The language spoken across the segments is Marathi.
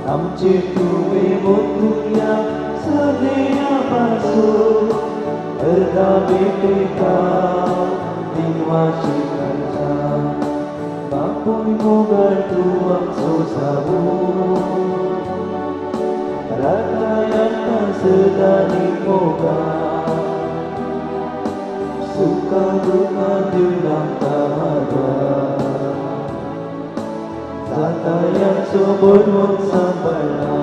आमचे तुवे मोठुया सदैयापासून अर्धा बेटेका दिनवाशी कालचा बापूय मोगल तू आमचो साबू रातायाता सदानी मोगा सुखा दुखा दिवनांका जातायांचो बरोवन सांबाळा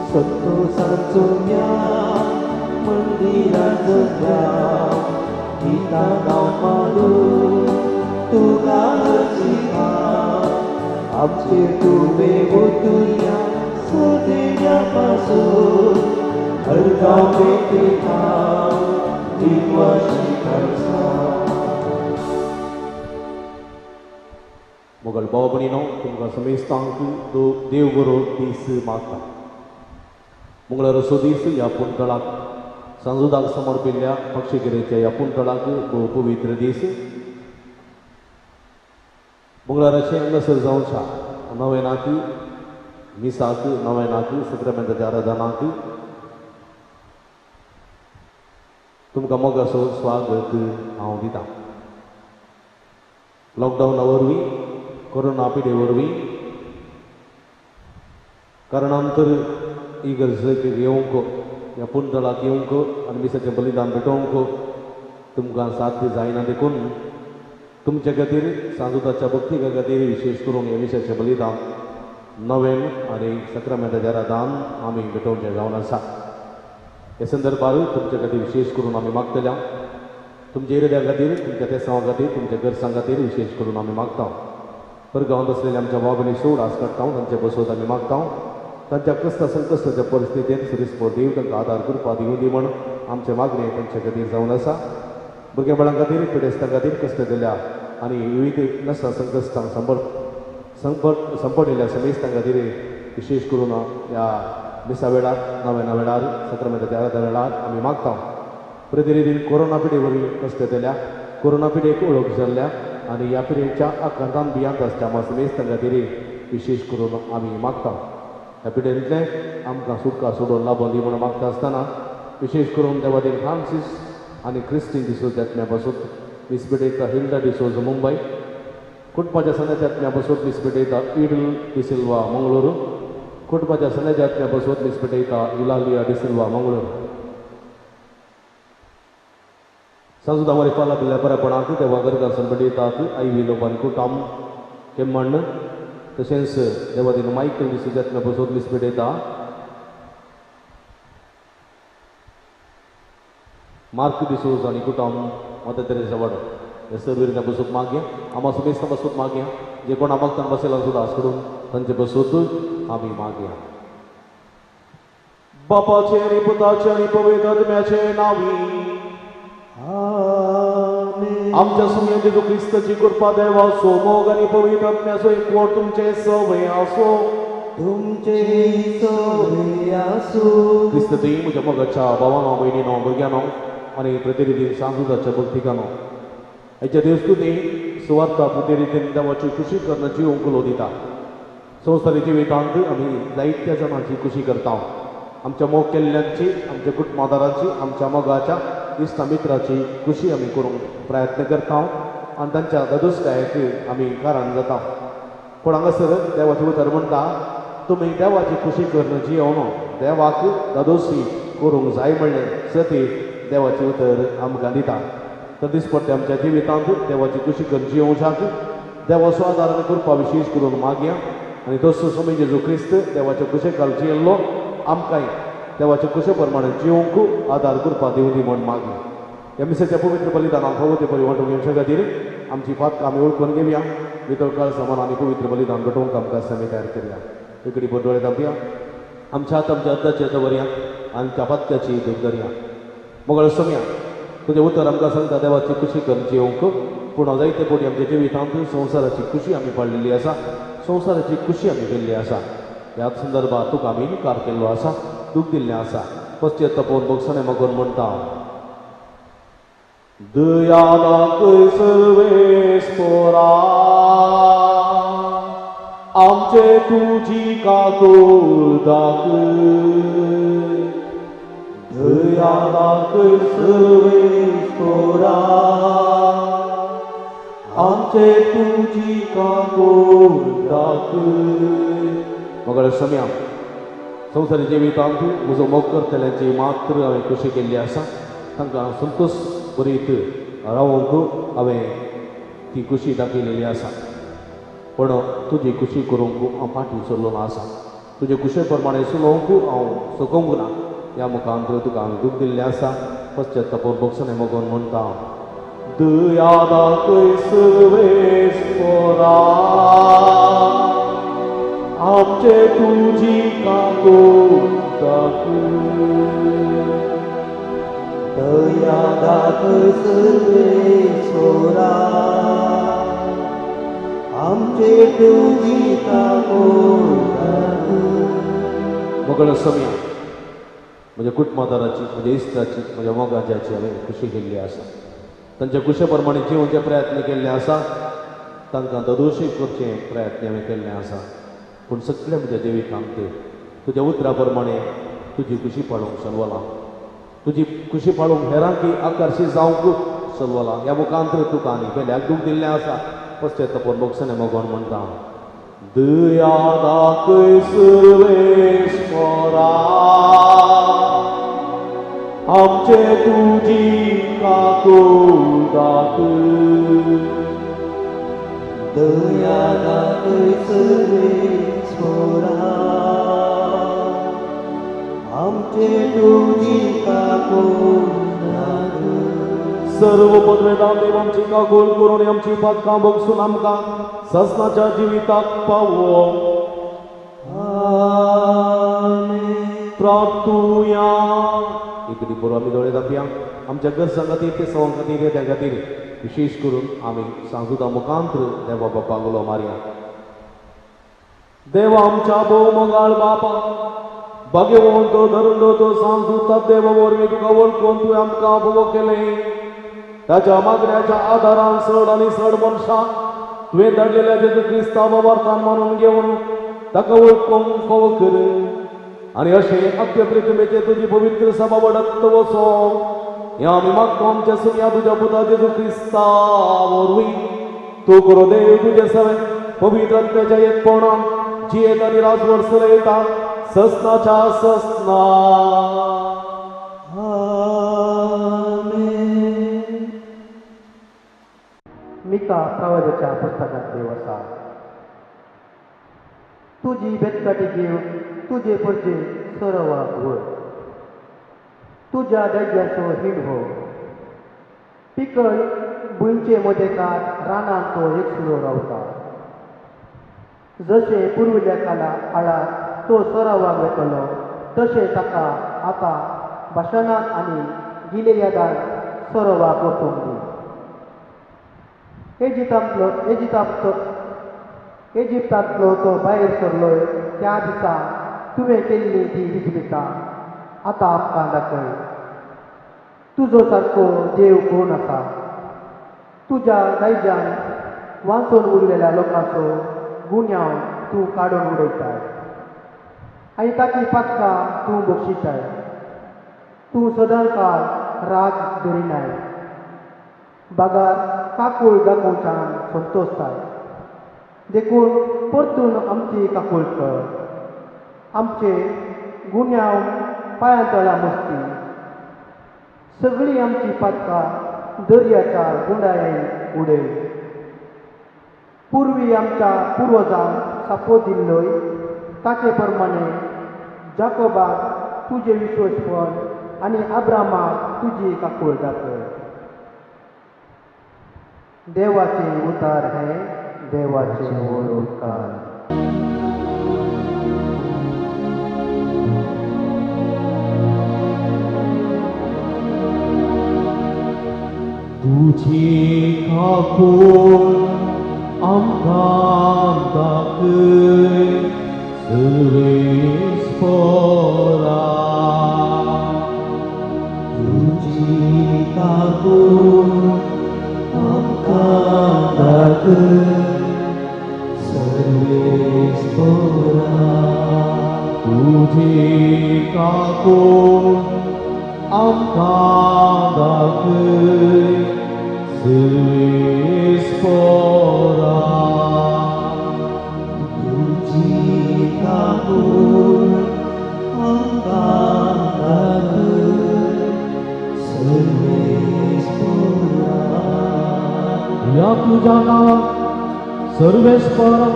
संतोषाचो या मंदिराचो या गीता गांव मारू तुका हरशिका आमचे तुवे ओतुया सदैयापासून हरगांव बेटेका दिनवाशी कालचा मोगल बाबणीनो तुमकां समेस्तांक देव बरो दीस मागता मंगळार असो दीस ह्या पुंतळाक सांजुदाक समर्पिल्ल्या पक्षगिरेच्या ह्या पुंतळाक भोव पवित्र दीस मंगळाराचे हांगासर जावच्या नवेनाक मिसाक नवेनाक सक्रामेंताच्या आराधनाक तुमकां मोगाचो स्वागत हांव दितां. लॉकडावना वरवीं कोरोना पिडे वरवीं कारणांतर इगर्जेक येवंक ह्या पुंतळाक येवंक आनी मिसाचें बलिदान भेटोवंक तुमकां साध्य जायना देखून तुमचे खातीर सांजुदाच्या भक्ती खातीर विशेश करून ह्या मिसाचें बलिदान नवेन आनी सक्रामेंताचें आराधन आमी भेटोवचें जावन आसा. हे संदर्भात तुमचे खातीर विशेष करून आमी मागतल्या तुमच्या इरद्या खातीर तुमच्या तेसांवा खातीर तुमच्या गरजां खातीर विशेश करून आमी मागता. परगांवांत आसलेले आमच्या बाबनी सोड आस काडटा तांचे बसोत आमी मागता तांच्या कश्ट संकश्टाच्या परिस्थितींत सरिस्पो देव तांकां आदार करपा दिवं दी म्हण आमचे मागणी तांचे खातीर जावन आसा. भुरग्यां खातीर पिडेस्तां खातीर कश्ट केल्या आनी विविध नश्ट संकश्टांक संपडिल्ल्या समेस्तां खातीर विशेष करून ह्या मिसा वेळार नव्या वेळार सक्रामेंताच्या आराधना वेळार आमी मागता. प्रतिनिधीन कोरोना पिडे वरवीं कश्ट केल्या कोरोना पिडेक वळख जाल्ल्या आनी ह्या पिडेच्या आकांतान भियांत आसच्या समेस्तां खातीर विशेश करून आमी मागता. ह्या पिडेंतले आमकां सुटका सोडून लाभून दी म्हण मागता आसतना विशेष करून देवादेव फ्रांसीस आनी क्रिस्टीन डिसोजा आत्म्या बसत मिसपिडेता हिल्डा डिसोजा मुंबय कुटुंबाच्या सणाच्या आत्म्या बसत मिसपिडेता ईडल डिसिल्वा मंगळूरू कुटुंबाच्या सणाच्या आत्म्या बसत मिसपिडेता इलालिया डिसिल्वा मंगळूरू सांजुदा वरी फाला बिल्ल्या बरेपणाक देवा गरजा संबंदिताक आई विलोबान कुटाम केम्मण तशेंच देवादेव मायकल डिसोजा आत्म्या बसत मिसपिडेता मार्क डिसोज आनी कुटाम मदर तेरेसा वाडो हे सर्वीर बसूक मागया आमा समेस्तां बसूक मागया जे कोण आमागतान बसयला सुद्दां आसकडून तांचे बसूक आमी मागया. बापाचे आनी पुताचे आनी पवित्र आत्म्याचे नांवी आमच्या सुमया जेजू क्रिस्ताची कृपा देव आसो मोग आनी पवित्र आत्म्याचो एकवट तुमचे सवय आसो तुमचे सवय आसो. क्रिस्त तुयी म्हज्या मोगाच्या भावानो भयणीनो भुरग्यानो आनी प्रतिनिधी सांजुदाच्या भक्तिकानो हेच्या दिवस्तुती सुवार्ता पुते रितीन देवाची खुशी करना जिवंक उलो दिता. संवसारी जिवितांत आमी जायत्या जाणांची खुशी करता. आमच्या मोग केल्ल्यांची आमच्या कुटुंबादारांची आमच्या मोगाच्या इश्टा मित्राची खुशी आमी करूंक प्रयत्न करता आनी तांच्या दादोसकायेक आमी कारण जाता. पूण हांगासर देवाचे उतर म्हणटा तुमी देवाची खुशी करना जियोनो देवाक दादोसी करूंक जाय म्हणलें सती देवाचे उतर आमकां दिता. तर दिसपट्टे आमच्या जिवितांत देवाची खुशी करून जियोवशाक देवाचो आदार आनी कृपा विशेश करून मागया आनी तसो समय जेजू क्रिस्त देवाच्या कुशेकाल जियेल्लो आमकांय देवाच्या कुशे प्रमाणे जिवंक आदार कृपा दिवं दी म्हण मागया. ह्या मिसाच्या पवित्र बलिदानाक भगवती परिवार घेवच्या खातीर आमची पात आमी ओळखून घेवया नितळकाळ समान आनी पवित्र बलिदान घडोवंक आमकां समय तयार करया एकडी दोळे धांपया आमच्या हात आमच्या अद्दाचे दवरया आनी त्या पात्याची दूख धरया मोगळ समया तुजें उतर आमकां सांगता देवाची खुशी करची येवंक पूण जायते फावटी आमच्या जिवितांत संवसाराची खुशी आमी पाळलेली आसा संवसाराची खुशी आमी केल्ली आसा ह्या संदर्भात तुका आमी इन्कार केल्लो आसा दूख दिल्लें आसा पश्चात्तापोवन भोगसणे मागून म्हणटा दया दाखय सर्वेस्परा आमचे तुजी काकूळ दाखय दया दाखय सर्वेस्परा आमचे तुजी काकूळ दाखय मोगळ सम्या संवसारी जिवितांत म्हजो मोग करतल्यांची मात्र हांवें खुशी केल्ली आसा तांकां संतोश बरीत रावोंक हांवें ती खुशी दाखयलेली आसा पण तुजी खुशी करूंक हांव फाटीं सरलो ना आसा तुजे खुशे प्रमाणे चलोवंक हांव सकूंक ना ह्या मुखांत तुका हांवें दूख दिल्लें आसा पश्चात्तापोवन भोगसणे मागून म्हणटा दया दाखय सर्वेस्परा आमचे तुजी काकूळ दाखय दया दाखय सर्वेस्परा आमचे तुजी काकूळ दाखय मोगळ सम्या म्हज्या कुटुंबादाराची म्हज्या इश्टाची म्हज्या मोगाच्याची हांवें खुशी केल्ली आसा तांच्या खुशे प्रमाणे जिवचे प्रयत्न केल्ले आसा तांकां दोदोशी करचे प्रयत्न हांवें केल्ले आसा पूण सगळ्या म्हज्या जिवितांत तुज्या उतरा प्रमाणे तुजी खुशी पाळूंक चलवलां तुजी खुशी पाळूंक हेरांकी आकर्शीत जावंक चलवलां ह्या मुखांत तुका आनी वेल्याक दूख दिल्लें आसा पश्चात्तापोवन भोगसणे मागून म्हणटा दया दाखय सर्वेस्परा आमचे तुजी काकूळ दाखय दया दाखय सर्वेस्परा आमचे तुजी काकूळ दाखय सर्व पदवेदान देव आमची काकूळ करून आमची पातकां भोगसून आमकां ससनाच्या जिविताक पावो प्रार्थुया एकडी बरो आमी दोळे धांपया आमच्या गरजां खातीर ते सवां खातीर त्या खातीर विशेष करून आमी सांजुता मुखांत देवा बापाक उलो मारया देवा आमच्या भोव मोगाळ बापा भाग्यवंत धरुंडो सांजुता देवा वरवीं तुका वळखून तुवें आमकां भोगो केलें ताच्या मागण्याच्या आदारान चड आनी चड मनशां तुवें धाडलेल्या जेजू क्रिस्तांव वार्तान मानून घेवन ताका वळखूंक फावो कर आनी अशें अख्खे पृथ्वीचेर तुजी पवित्र सभा वडत वचो हें आमी मागता आमच्या सुन्या तुज्या पुता जेजू क्रिस्ता वरवीं तूं करो देव तुजे सगळे पवित्र आत्म्याच्या एकपणान जियेत आनी राजवर चलयता ससनाच्या ससना मिका प्रवादाच्या पुस्तकात देव आसा तुजी बेतकाटी घेव तुजे परजे सरवाक व्हर तुज्या देज्याचो हिंड हो पिकळ भुंयचे मदेकात रानांत तो एकसुरो रावता जशे पुर्विल्ल्या काला काळात तो सरावाक वेतलो तशे ताका आतां भाशणांत आनी गिलेयादांत सरोवाक वचूंक दी इजिप्तांतलो तो भायर सरलोय त्या दिसा तुवें केल्ली ती विजबितां आतां आमकां दाखय तुजो सारको देव कोण आसा तुज्या दायजान वांचून उरलेल्या लोकांचो गुन्यांव तूं काडून उडयताय आनी ताची पातकां तूं बक्षिताय तूं सदां काळ राग धरिनाय बागार काकूळ दाखोवच्यान संतोशताय देखून परतून आमची काकूळ कर आमचे गुन्यांव पांयां तळा मस्ती सगळीं आमची पातकां दर्याच्या गुंडायेन उडय पुर्वी आमच्या पुर्वजांक सापो दिल्लोय ताचे प्रमाणे जाकोबाक तुजे विश्वासपण आनी अब्रामाक तुजी काकूळ दाखय देवाचे उतार है देवाचे ओर उपकार. तुझे काकून आमकां दाखय सर्वेस्परा. तुझी काकून आमकां दाखय सर्वेस्परा. तुझे काकून आमकां दाखय सर्वेस्परा. तुझी काकून आमकां दाखय सर्वेस्परा. या तुझ्या नावात सर्वेस्परा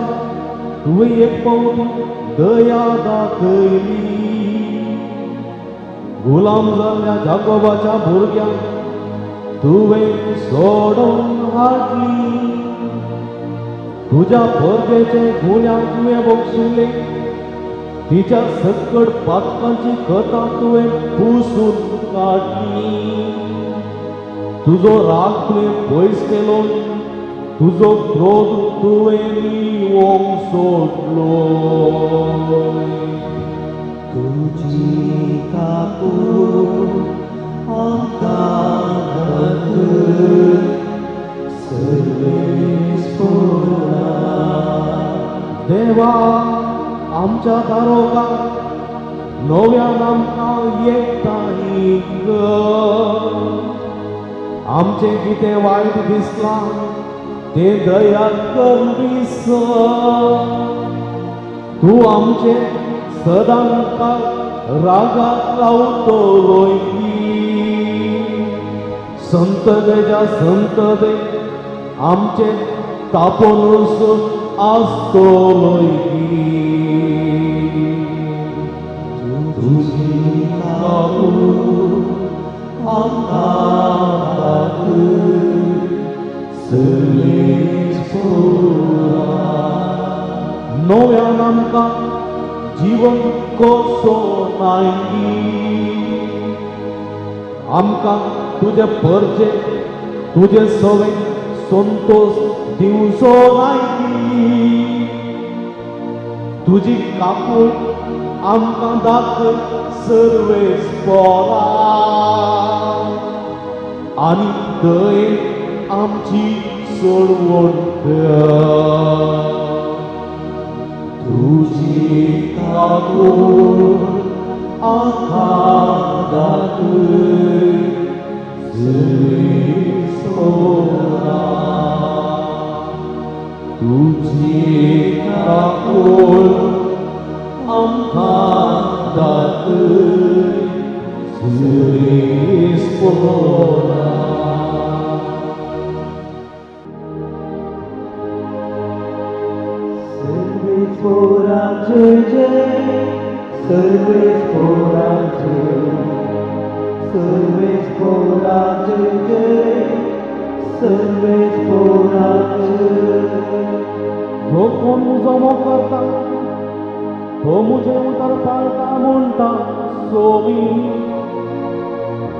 तुवें एक पावटी दया दाखयली. गुलाम जाल्ल्या जाकोबाच्या भुरग्यांक तुवें सोडून हाडली. तुझ्या परदेचे गुन्यांक तुवें बक्षिल्ले. तिच्या सकट पातकांची कथा तुवें पुसून काडली. तुजो राग तुवें पयस केलो. तुजो क्रोध तुवें निवोंग सोडलो. तुझी काकून आमकां दाखय सर्वेस्परा. देवा आमच्या दारोगाक नव्यान आमकां एकठांय कर. आमचें कितें वायट दिसलां तें दया कर विसर. तूं आमचें सदांच रागात रावतलोय. संततेच्या संतते आमचे तापोनूच आसतलोय. तुझी काकून आमकां दाखय सर्वेस्परा. नव्यान आमकां जीवन कसो नायी. आमकां तुझे परचे तुझे सवे संतोष दिवचो नायी. तुझी काकून आमकां दाखय सर्वेस्परा. आनी दयेन आमची सोडवण कर. तुझी काकून आमकां दाखय सर्वेस्परा. तुझी काकून आमकां दाखय सर्वेस्परा. सर्वेस्परा जय जय सर्वेस्परा जय. सर्वेस्परा जय जय सर्वेस्परा जय. जो कोण मुजो करता तो मुझे उतर पाळटा म्हणटा सोमी.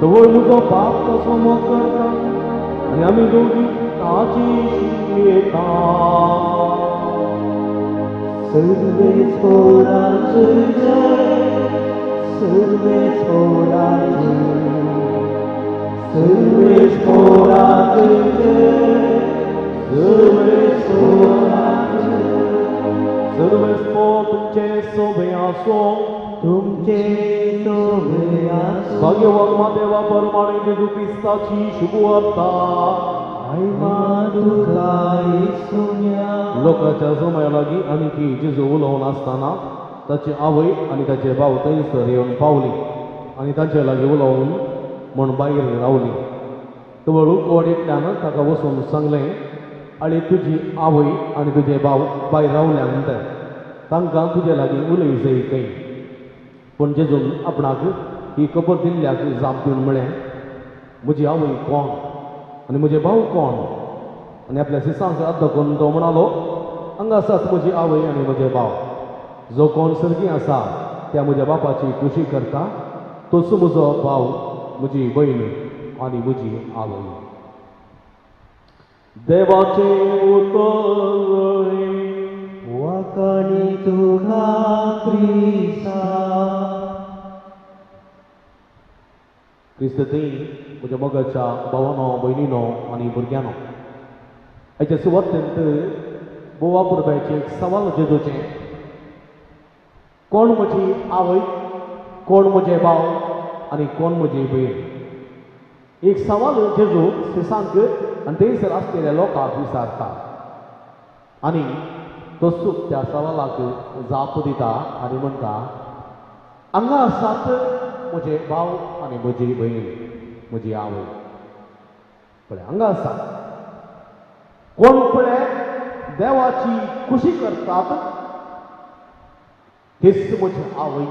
तो मुजो बाप कसो करता आनी आमी दोगी ताची शिकयता. सर्वेस्परा जय जय सर्वेस्परा जय. सर्वेस्परा जय जय सर्वेस्परा जय. सर्वेस्पो तुमचे सोबे आसो. तुमचे सोबे आसो. भाग्यवान देवा परमाणे जेजू क्रिस्ताची शुभवार्ता. महिमा तुका येशुन्या. लोकांच्या जमाया लागीं आनी ती जेजू उलोवन आसतना ताची आवय आनी ताचे भाव थंयसर येवन पावली आनी तांचे लागीं उलोवन म्हण भायर रावली. तवळूक कोडींतल्यान ताका वचून सांगलें आनी तुजी आवय आनी तुजे भाव भायर रावल्यानंतर तांकां तुजे लागीं उलय जाय खंय. पूण जेजून आपणाक ही खबर दिल्ल्याक जाप दिवन म्हळें म्हजी आवय कोण आनी म्हजे भाव कोण. आनी आपल्या सिसांक अर्द करून तो म्हणालो, हांगा आसात म्हजी आवय आनी म्हजे भाव. जो कोण सर्गी आसा त्या म्हज्या बापाची खुशी करता, तोच म्हजो भाव, म्हजी भयण आनी म्हजी आवय. देवाचे उतर वाकाणी तुला क्रिस्ता. क्रिस्तती म्हज्या मोगाच्या भावानो, भयणीनो आनी भुरग्यांनो, हाचे सुवातेंत बोवा पुरब्याचें एक सवाल जेजूचें. कोण म्हजी आवय, कोण म्हजे भाव आनी कोण म्हजी भयण. एक सवाल जेजू सिसांक आनी थंयसर आसलेल्या लोकांक विचारता आनी तो सूप त्या सवालाक जाप दिता आनी म्हणटा, हांगा आसात म्हजे भाव आनी म्हजी भयण, म्हजी आवय. पळय, हांगा आसात कोण पळय देवाची खुशी करतात, तेच म्हजी आवय,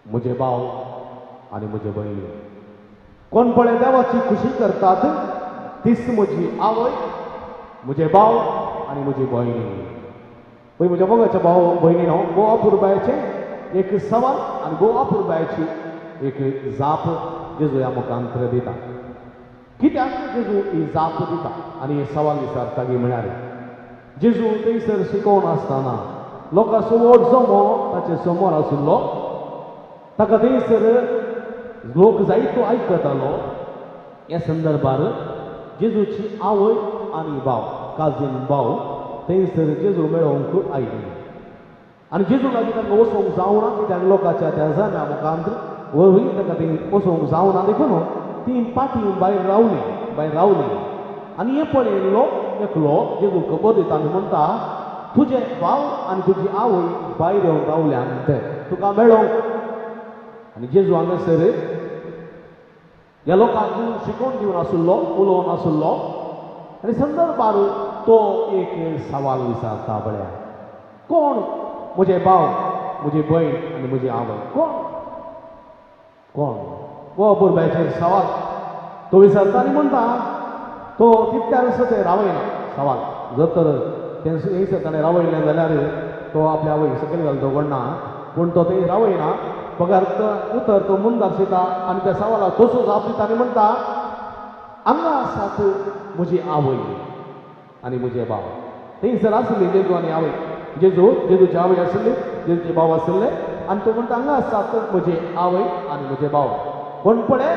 म्हजे भाव आनी म्हजे भयण. कोण पळय देवाची खुशी करतात, तीच म्हजी आवय, म्हजे भाव आनी म्हजी भयण. पळय म्हज्या मोगाच्या भाव भयणीनो, बोवा पुरबायचे एक सवाल आनी बोवा पुरबायची एक जाप जेजू ह्या मुखांतर दिता. कित्याक जेजू ही जाप दिता आनी हे सवाल विचारता गे म्हळ्यार, जेजू थंयसर शिकोवन आसतना लोकांचो व्हड जमो ताचे समोर आशिल्लो. ताका थंयसर लोक जायतो आयकतालो. ह्या संदर्भार जेजूची आवय आनी भाव, काजीन भाव थंयसर जेजू मेळोवंक आयली. आनी जेजू लागीं तांकां वचोंक जावना, कित्याक लोकांच्या त्या जम्या मुखांतर वरवीं ताका थंय वचोंक जावना देखून ती पाटी भायर रावली. आनी हें पळयल्लो एकलो जेजू खबर दिता आनी म्हणटा, तुजे भाव आनी तुजी आवय भायर येवन रावल्यात, तुका मेळोंक. आनी जेजू हांगासर ह्या लोकांक शिकोवन दिवन आशिल्लो, उलोवन आशिल्लो आनी संदर्भार तो एक सवाल विचारता. बळ्या, कोण म्हजे भाव, म्हजी भयण आनी म्हजी आवय? कोण कोण वो पुरब्याचेर सवाल तो विचारता आनी म्हणटा, तो तितक्यार थंय रावयना. सवाल जर तर थंयसर ताणें रावयलें जाल्यार तो आपल्या आवयक सकयल घालता कोणना, पूण तो थंय रावयना. पगार उतर तो मुंदाक शिता आनी त्या सवालाक तसो जाप दिता आनी म्हणटा, हांगा आसात म्हजी आवय आनी म्हजे भाव. थंयसर आसली जेजू आनी आवय. जेजूची आवय आसली, जेजूचे भाव आसले आनी तो म्हणटा, हांगा आसात म्हजे आवय आनी म्हजे भाव. कोण पळय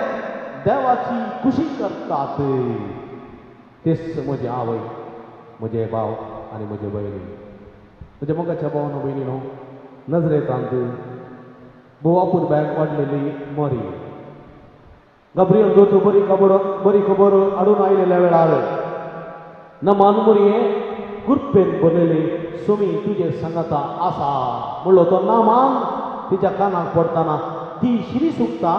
देवाची खुशी करतात, तेच म्हजी आवय, म्हजे भाव आनी म्हजे भयणी. म्हज्या मोगाच्या भावानो, भयणीनो, नजरेंतांत बोवा पुरब्याक वाडलेली मरी. गब्रियल दोतोर बरी खबर हाडून आयलेल्या वेळार नमान मोरये कुर्पेन बरयली, सुमी तुजे सांगाता आसा म्हणलो तो नामान. तिच्या कानाक पडटाना ती शिरी सुकता,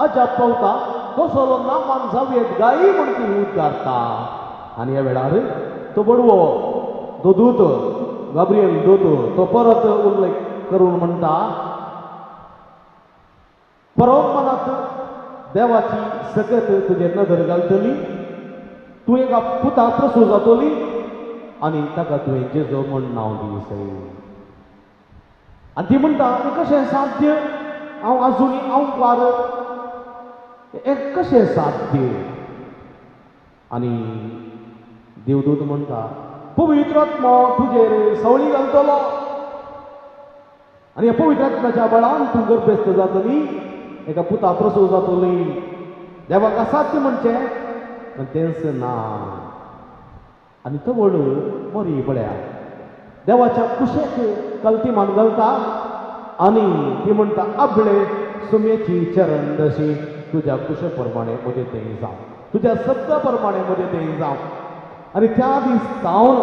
अजाप पावता, कसलो नामान जावयेत गायी म्हण ती उद्गारता. आनी ह्या वेळार तो बडवो तो दूत गब्रियल दोतोर तो परत उल्लेख करून म्हणटा, परमपणात देवाची सकत तुजे नदर घालतली, तूं एका पुता प्रसूव जातली आनी ताका तुवें जेजो म्हण नांव दिसय. आनी ती म्हणटा, हें कशें साध्य? हांव आजुनी आंवकार, हें कशें साध्य? आनी देवदूत म्हणटा, पवित्र आत्मा तुजेर सवळी घालतलो आनी ह्या पवित्र आत्म्याच्या बळान तूं गर्भस्थ जातली, एका पुता प्रसूव जातली. देवाक असाध्य म्हणचें पण तेंच ना. आनी तो व्हड मरी पळया देवाच्या कुशेक कल्तीमान घालता आनी ती म्हणटा, आबळे सुमेची चरण दशी तुज्या कुशे प्रमाणे म्हजें तें जावं, तुज्या शब्दा प्रमाणे म्हजें तें जावं. आनी त्या दीस सावन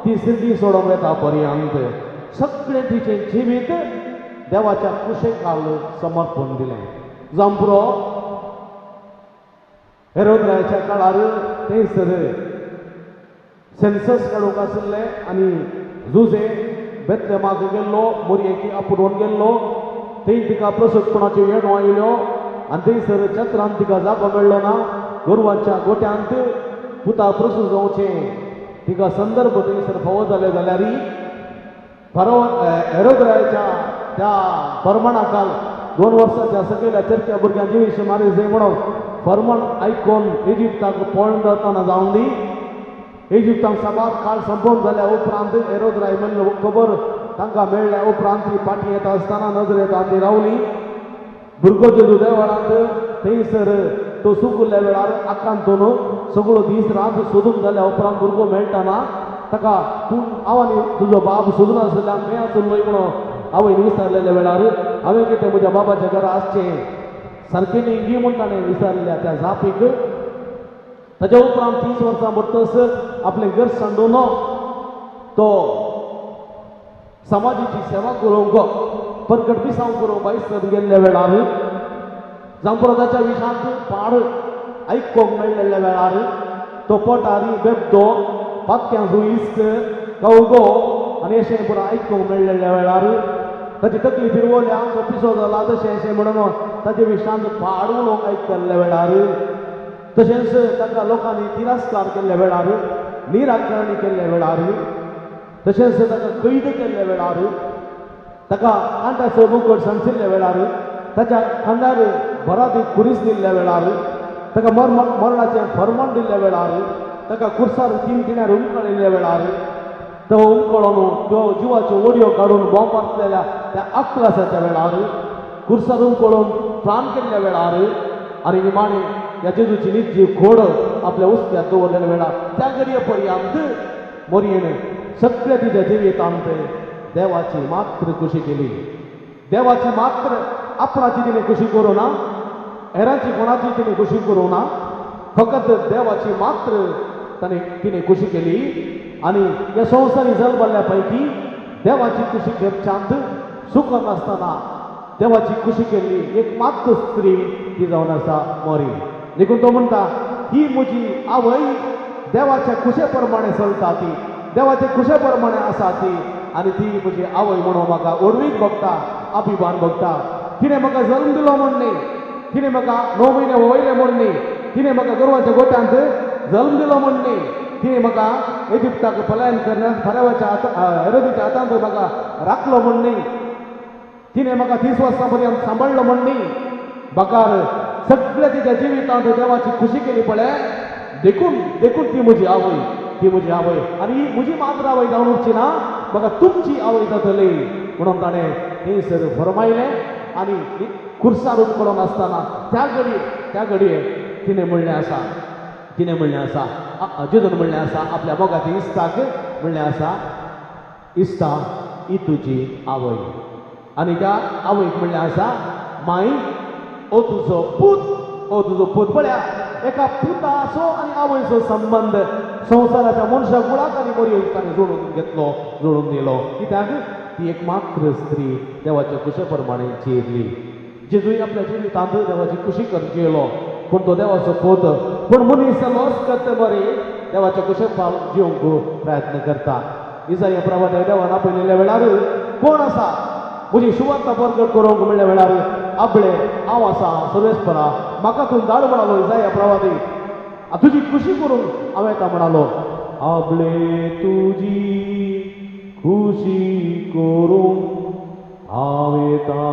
ती सिद्धी सोडोंक येता पर्यंत सगळें तिचें जिवीत देवाच्या कुशेकाल समर्पण दिलें. जावं पुरो हेरोद्राच्या काळार थंयसर सेन्सस काडूंक आशिल्ले आनी जुजे बेतलेमाक गेल्लो, मोरयेकी आपुरोवन गेल्लो. थंय तिका प्रसुतपणाच्यो येणो आयल्यो आनी थंयसर चत्रांत तिका जागो मेळ्ळो ना. गोरवांच्या गोट्यांत पुता प्रसूत जावचें तिका संदर्भ थंयसर फावो जाले जाल्यार हेरोदराच्या त्या फर्मानाकाल 2 वर्साच्या सकयल्या चरक्या भुरग्यांचे विशीं मारी जाय म्हणून फर्मान आयकोन इजिप्ताक पळोवन जातना जावन दी इजिप्ताक सबात काळ संपोवन जाल्या उपरांत हेरोदराय म्हणलो खबर तांकां मेळ्ळ्या उपरांत ती फाटीं येता आसतना नजरेत आनी रावली भुरगो जेजू देवळांत थंयसर तो सुकल्ल्या वेळार आकांतून सगळो दीस रात सोदूंक जाल्या उपरांत भुरगो मेळटाना ताका तूं आवानी तुजो बाब सोदून आसल्यान खंय आसुल्लोय म्हणून आवयन विचारलेल्या वेळार हांवें कितें म्हज्या बाबाच्या घरा आसचें सारकें न्ही गी म्हूण ताणें विचारल्या त्या जापीक ताच्या उपरांत 30 वर्सां भरतस आपलें घर सांडून तो समाजाची सेवा करूंक परगट पिसांव करूंक बायसर गेल्ल्या वेळार जांपरादाच्या विशांत पाड आयकोंक मेळिल्ल्या वेळार तो पोटारी बेबदो पातक्यांचो इश्ट कवगो आनी अशें पुरो आयकोंक मेळिल्ल्या वेळार ताची तकली फिरवल्या तो पिसो जाला तशें अशें म्हणून ताचे विशांत पाड उलोवंक आयकल्ल्या वेळार तशेंच ताका लोकांनी तिरस्कार केल्ल्या वेळार निराकरणी केल्ल्या वेळार तशेंच ताका कैद केल्ल्या वेळार ताका कांट्याचो मुकट सांचिल्ल्या वेळार ताच्या खांद्यार भरादीक कुरीस दिल्ल्या वेळार ताका मरणाचें फर्मान दिल्ल्या वेळार ताका कुर्सार 3 किण्यार उमकळिल्ल्या वेळार तो उमकळून तो जिवाच्यो वडयो काडून बॉम्ब मारलेल्या त्या अक्लासाच्या वेळार कुर्सार उमकळून प्राण केल्ल्या वेळार आनी निमाणे ह्या जेजूची निजी खोड आपल्या उस्त्यात दवरलेल्या वेळार त्या घडये पर्यंत मोरयेन सगळ्या तिच्या जिवितांत देवाची मात्र खुशी केली देवाची मात्र आपणाची तिने खुशी करूं ना हेरांची कोणाची तिने खुशी करूं ना फकत देवाची मात्र तिने खुशी केली आणि या संवसारी जल्मल्ल्या पैकी देवाची खुशी करच्यांत सुख नासतना देवाची खुशी केल्ली एक मात्र स्त्री ती जावन आसा मोरी देखून तो म्हणटा ही म्हजी आवय देवाच्या खुशे प्रमाणे चलता ती देवाच्या खुशे प्रमाणे आसा ती आनी ती म्हजी आवय म्हणून म्हाका ओडवीक बघता अभिमान बघता तिणें म्हाका जल्म दिलो म्हण न्ही तिणें म्हाका 9 म्हयने वयले म्हण न्ही तिणें म्हाका गोरवाच्या गोट्यांत जल्म दिलो म्हण न्ही तिणें म्हाका इजिप्ताक पलायन करण्यास फरावाच्या हेरोदीच्या हातांत म्हाका राखलो म्हण न्ही तिणें म्हाका 30 वर्सां पर्यंत सांबाळलो म्हण न्ही बकार सगळ्या तिच्या जिवितांत देवाची खुशी केली पळय देखून ती म्हजी आवय आनी ही म्हजी मात्र आवय जावन उरची ना म्हाका तुमची आवय जातली म्हणून ताणें थंयसर फरमायलें आनी खुर्सार उमकळून आसतना त्या घडये तिणें म्हणलें आसा जेजून म्हणलें आसा आपल्या मोगाच्या इश्टाक म्हणलें आसा इश्टा ही तुजी आवय आनी त्या आवयक म्हणलें आसा माय ओ तुजो पूत पळया एका पुताचो आनी आवयचो संबंध संवसाराच्या मनशा कुळाक आनी मोरयेक ताणें जोडून दिलो कित्याक ती एक मात्र स्त्री देवाच्या खुशे प्रमाणे जियेली जेजूय आपल्या जिवितांत देवाची खुशी करची येयलो पूण तो देवाचो पूत पूण मनीस लॉस करता बरे देवाच्या खुशे जिवंक प्रयत्न करता इसाया प्रभात देवान आपयलेल्या वेळार कोण आसा म्हजी सुवार्ता परगट करूंक म्हणल्या वेळार आपले हांव आसा सर्वेस्परा म्हाका तूं धाड म्हणालो इसाया प्रभाती तुजी खुशी करूंक हांव येता म्हणालो आपले तुजी खुशी करूंक हांव येता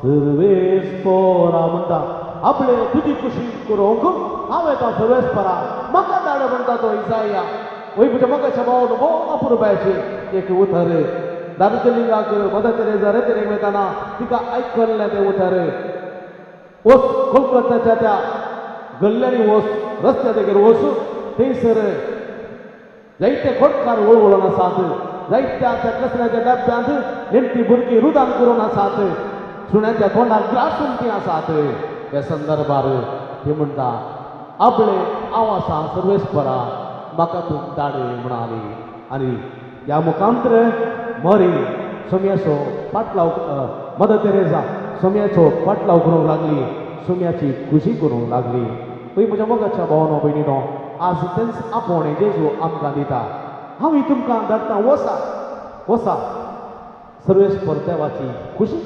सर्वेस्परा म्हणटा आपले तुजी खुशी करूंक हांव येता सर्वेस्परा म्हाका धाड म्हणटा तो इसाया वय म्हज्या मोगाच्या भावान भोव अपुरबायेचें एक उतर दारूच्या लिंगाक मदर तेरेसा रेतेरेक वयताना तिका आयकल्लें तें उतर वच कोलकत्ताच्या त्या गल्ल्यांनी वच रस्त्या देगेर वच थंयसर जायते खोटकार वळवळून आसात जायत्या त्या कचऱ्याच्या डब्यांत नेमकी भुरगीं रुदान करून आसात सुण्याच्या तोंडाक ग्रासून तीं आसात ह्या संदर्भार ती म्हणटा आपले हांव आसा सर्वेस्परा म्हाका तूं धाड म्हणाली आनी ह्या मुखांतर मोरी सोम्याचो पाटलाव मदर तेरेसा सोम्याचो पाटलाव करूंक लागली सोम्याची खुशी करूंक लागली पळय म्हज्या मोगाच्या भावानो भयणीनो आज तेंच आपोवणें जेजू आमकां दिता हांव ही तुमकां धाडटा वसा सर्वेस्पर देवाची खुशी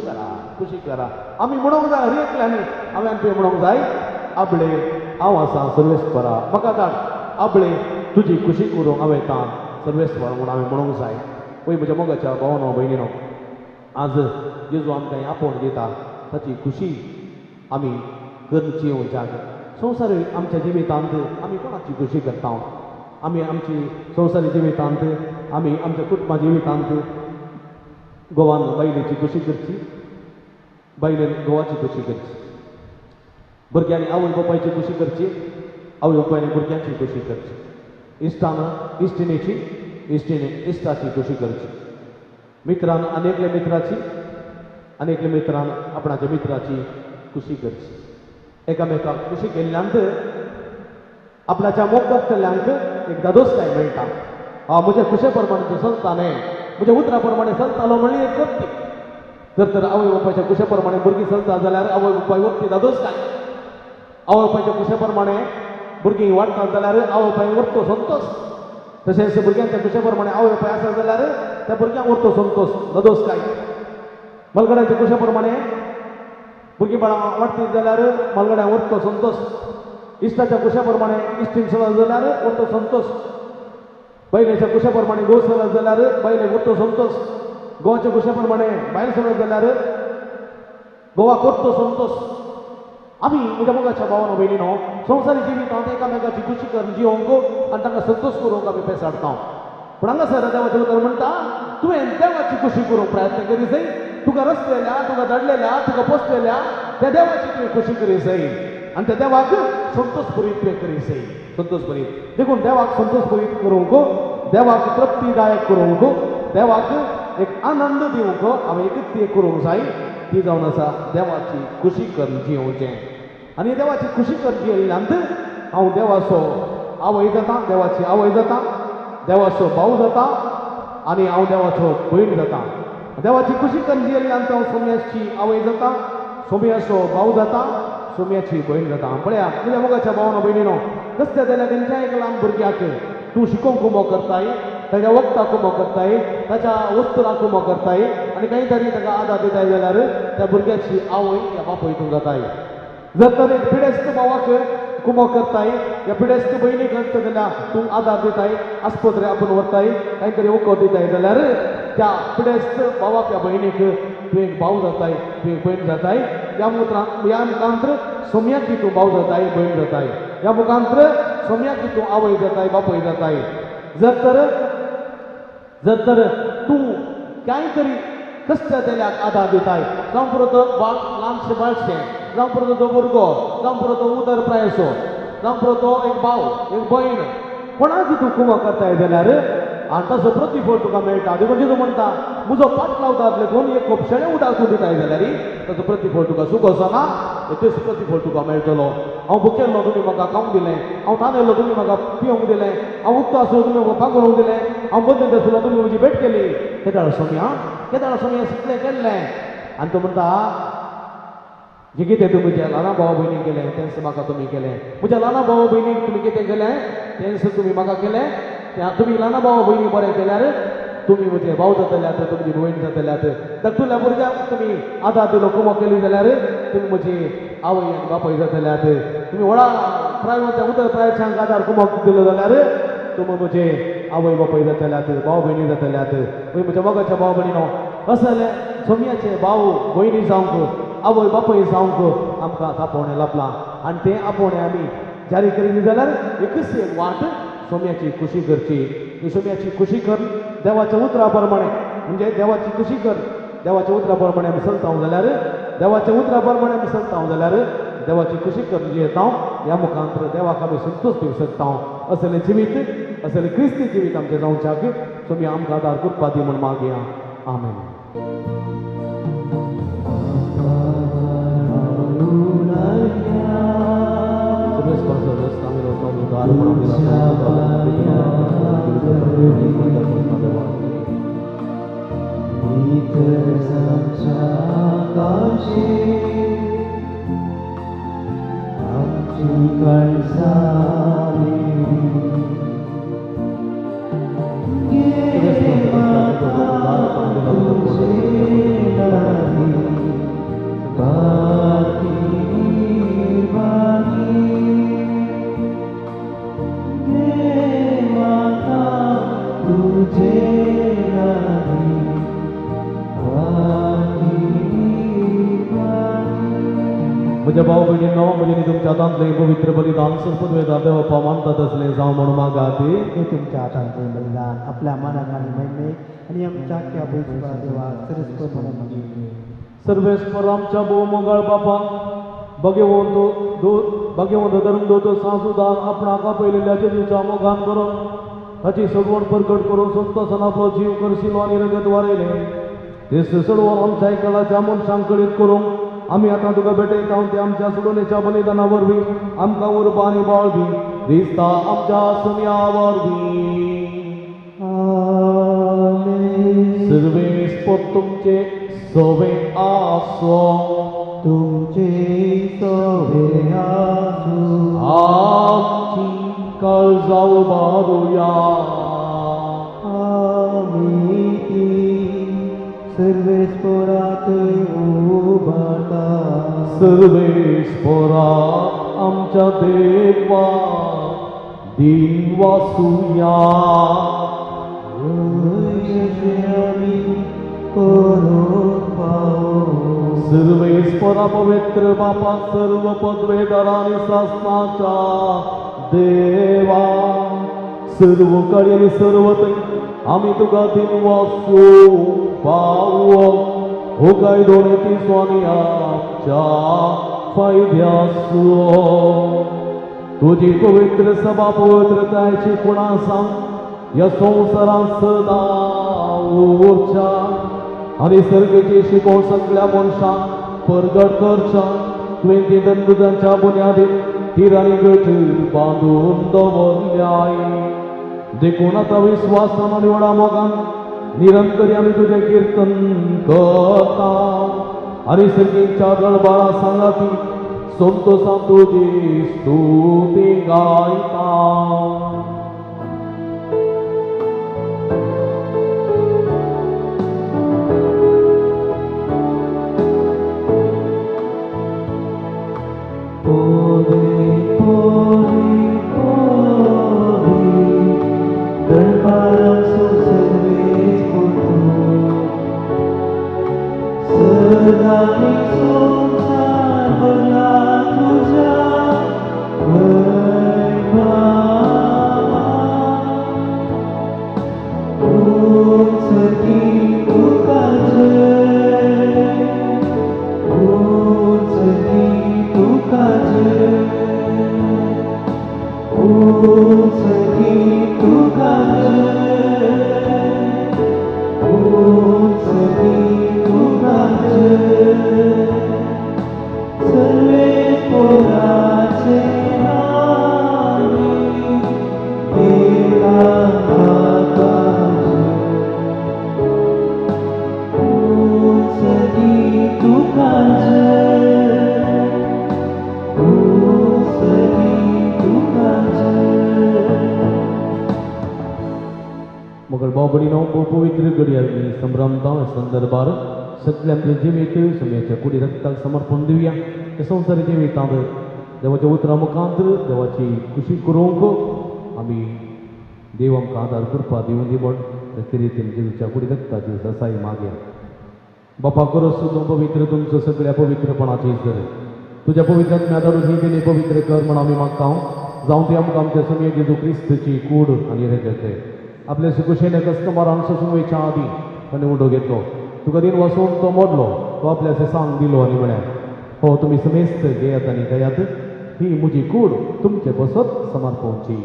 करा आमी म्हणूंक जाय हर एकल्यांनी हांवें तुवें म्हणूंक जाय आपले हांव आसा सर्वेस्परा म्हाका धाड आपले तुझी खुशी करूंक हांवें तां सर्वेस्वर म्हणून हांवें म्हणूंक जाय. पळय म्हज्या मोगाच्या भावानो भयणीनो, आज जेजू आमकां हें आपोवन दिता ताची खुशी आमी करून जियोवच्याक. संवसारी आमच्या जिवितांत आमी कोणाची खुशी करता? आमी आमची संवसारी जिवितांत आमी आमच्या कुटुंबा जिवितांत गोवान बायलेची खुशी करची, बायलेन गोवाची खुशी करची, भुरग्यांनी आवय बापायची खुशी करची, आवय बापायनी भुरग्यांची खुशी करची, इश्टान इश्टिणीची, इश्टिणी इश्टाची खुशी करची, मित्रान अनेकल्या मित्राची, अनेकल्या मित्रान आपणाच्या मित्राची खुशी करची. एकामेकाक खुशी केल्ल्यांत आपणाच्या मोगभक्तल्यांक एक दादोसकाय मेळटा. म्हज्या खुशे प्रमाणे तूं चलताले, म्हज्या उतरा प्रमाणे चलतालो म्हणली एक वक्ती. जर आवय बापायच्या खुशे प्रमाणे भुरगीं चलता जाल्यार आवय बापाय वक्ती दादोसकाय. आवय बापायच्या खुशे प्रमाणे भुरगीं वाडटात जाल्यार आवय बापाय वरतो संतोष. तशेंच भुरग्यांच्या खुशे प्रमाणे आवय बापाय आसा जाल्यार त्या भुरग्यांक वरतो संतोष दादोसकाय. मलगड्यांच्या खुशे प्रमाणे भुरगीं बाळां वाडटी जाल्यार मलगड्यांक वरतो संतोष. इश्टाच्या खुशे प्रमाणे इश्टीन चलत जाल्यार वरतो संतोष. बायलेच्या खुशे प्रमाणे घोव चलत जाल्यार बायलेक वरतो संतोष. घोवाच्या खुशे प्रमाणे बायल चलत जाल्यार घोवाक वरतो संतोष. आमी म्हज्या मोगाच्या भावानो भयणीनो संवसारी जिवितांत एकामेकाची खुशी करून जियोवंक आनी तांकां संतोष करूंक आमी पेसाडटा. पूण हांगासर देवाचें उतर म्हणटा, तुवें देवाची खुशी करूंक प्रयत्न करी जाय. तुका रचलेल्या, तुका धाडलेल्या, तुका पोसलेल्या त्या देवाची तुवें खुशी करी जाय आनी त्या देवाक संतोष भरीत तुवें करी जाय. संतोष भरीत देखून देवाक संतोष भरीत करूंक, देवाक तृप्तीदायक करूंक, देवाक एक आनंद दिवंक हांवें एकच ती करूंक जाय. ती जावन आसा देवाची खुशी करून जियोवचें. आनी देवाची खुशी करून जियेल्ल्यांत हांव देवाचो आवय जाता, देवाची आवय जाता, देवाचो भाव जाता आनी हांव देवाचो भयण जाता. देवाची खुशी करून जियेल्ल्यांत हांव सोम्याची आवय जाता, सोम्याचो भाव जाता, सोम्याची भयण जाता. पळया म्हज्या मोगाच्या भावानो भयणीनो, कसल्या जाल्यार खंयच्या एक ल्हान भुरग्याक तूं शिकोवंक उमो करताय, ताच्या वखदाक उमो करताय, ताच्या वस्तुराक उमो करताय आनी खंय तरी ताका आदार दिताय जाल्यार त्या भुरग्याची आवय या बापूय तूं जाताय. जर तर एक पिडेस्त भावाक कुमो करताय, या पिडेस्त भयणीक आसता जाल्यार तूं आदार दिताय, आस्पत्रे आपूण व्हरताय, खंय तरी वखद दिताय जाल्यार त्या पिडेस्त भावाक या भयणीक तूं एक भाव जाताय, तूं एक भयण जाताय. ह्या मुखांतर सोम्याची तूं भाव जाताय, भयण जाताय. ह्या मुखांतर सोम्याची तूं आवय जाताय, बापूय जाताय. जर तर तूं कांय तरी कसल्या तेल्याक आदार दिताय, जावं पुरो तो ल्हानशें बाळशें, जावं पुरो तो भुरगो, जावं पुरो तो उदरप्रायसो, जावं पुरो तो एक भाव, एक भयण, कोणाची तूं कुमो करताय जाल्यार आनी ताचो प्रतिफळ तुका मेळटा. देखून जेजू म्हणटा, म्हजो पाट लावतात देखून एक खोपशेळें उदक तूं दिताय जाल्यार ताचो प्रतिफळ तुका सुखोसो ना, तेचो प्रतिफळ तुका मेळटलो. हांव भुकेल्लो तुमी म्हाका खावंक दिलें, हांव थानेल्लो तुमी म्हाका पिवंक दिलें, हांव उक्तो आसलो तुमी म्हाका पांगरूंक दिलें, हांव बंदीत आसलो तुमी म्हजी भेट केली. केदाळ सोम्या सिकलें केल्लें. आनी तो म्हणटा, जे कितें तुमी म्हज्या ल्हाना भावा भयणीक केलें तेंच म्हाका तुमी केलें. म्हज्या ल्हाना भावा भयणीक तुमी कितें केलें तेंच तुमी म्हाका केलें. तुमी ल्हाना भावा भयणी बरें केल्यार तुमी म्हजे भाव जातल्यात, तुमची भयण जातल्यात. धाकटुल्या भुरग्याक तुमी आदार दिलो, कुमो केली जाल्यार तुमी म्हजी आवय आनी बापूय जातल्यात. तुमी व्हडा प्रायवाच्या उदर प्रायच्यांक आदार कुमो दिलो जाल्यार तुमी म्हजे आवय बापूय जातल्यात, भाव भयणी जातल्यात. म्हज्या मोगाच्या भाव भयणीनो, असले सोम्याचे भाव भयणी जावंक, आवय बापूय जावंक आमकां आपोवणें लाभलां आनी तें आपोवणें आमी जारी करीत जाल्यार एकच एक वाट सोम्याची खुशी करची. ही सोम्याची खुशी कर देवाच्या उतरा प्रमाणे, म्हणजे देवाची खुशी कर देवाच्या उतरा प्रमाणे आमी चलता जाल्यार, देवाच्या उतरा प्रमाणे आमी चलता जाल्यार देवाची खुशी करून जियेता. ह्या मुखांतर देवाक आमी संतोष दिवंक शकता. असलें जिवीत, असलें क्रिस्ती जिवीत आमचें जावच्याक सोम्या आमकां आदार करपा दी म्हूण मागया. आमेन. म्हज्या भाव भयणींनो म्हजें न्ही तुमच्या हातांतलें पवित्र बलिदान सर्पद्वेदा देवपा मानतात असलें जावं म्हणून मागात हे तुमच्या हातांतले बलिदान आपल्या मनाक आणि महिमेक आणि आमच्या आख्या पवित्र देवा सरस्वत म्हणून घे. सर्वेस्पर आमच्या भोवमोगाळ बापा भाग्यवंत धरून दोतो सांसुदान आपणाक आपयलेल्या जेजूच्या मोगान करून ताची सडवण परगट करून स्वस्तासन आपलो जीव करशिलो आनी रगत वारयलें ते सडवण आमच्या आयकलाच्या मनशांक कळीत करूंक आमी आतां तुका भेटयता ते आमच्या सोडवणेच्या बलिदाना वरवीं आमकां उर्बा आनी बाळ दी दिसता आमच्या सुन्या वरवीं. आमेन. सर्वेस्पर तुमचे सवे आसो तुमचे सवे आसूं आमची काळजां उबारूया आमी ती सर्वेस्परात उबारता. सर्वेस्परा आमच्या देवा दिन वासुया आमी करूंक पावो. सर्वेस्परा पवित्र बापा सर्व पदवेदार आनी शासनाच्या देवा सर्व काळी आनी सर्व थंय आमी तुका दिन वासू पावो हो काय दोनी ती स्वामी आमच्या फायद्यासो तुजी पवित्र सभा पवित्रतायची खुणा सांग या संवसारांत सदा उरच्या आनी सर्गेची शिकोवण सगळ्या मनशांक परगट करच्या तुवें ती दंडुदांच्या बुन्यादीर हीर आनी गठ बांदून दवरल्याय देखून आतां विश्वासान आनी व्हडा मोगान निरंतरी आमी तुजें कीर्तन करता आनी सर्गीच्या गळबाळा सांगाती संतोषान तुजी स्तुती गायता. मगर बाबडीनो पवित्र घडयाळी संभ्रमता संदर्भार सगळ्या आपल्या जिवीत समयाच्या कुडी रक्ताक समर्पण दिवया हे संवसारी जिवितांत देवाच्या उतरा मुखांतर देवाची खुशी करूंक आमी देव आमकां आदार करपा दिवन दी म्हण ते रितीन जेजूच्या कुडी रक्ताची ससाई मागया. बापा करस तूं पवित्र तुमचो सगळ्या पवित्रपणाची इजर तुज्या पवित्र आत्म्यादारूच ही दिली पवित्र कर म्हण आमी मागता जावं ती आमकां आमच्या समय जेजू क्रिस्तची कूड आनी रगत आपल्या सुकुशेल्या कस्टमरांक सोसून वयच्या आदीं ताणें उडो घेतलो तुका दिन वचून तो मोडलो तो आपल्या सेसांक दिलो आनी म्हळ्यार हो तुमी समेस्त घेयात आनी गयात ही म्हजी कूड तुमचे बसत समर्पवची.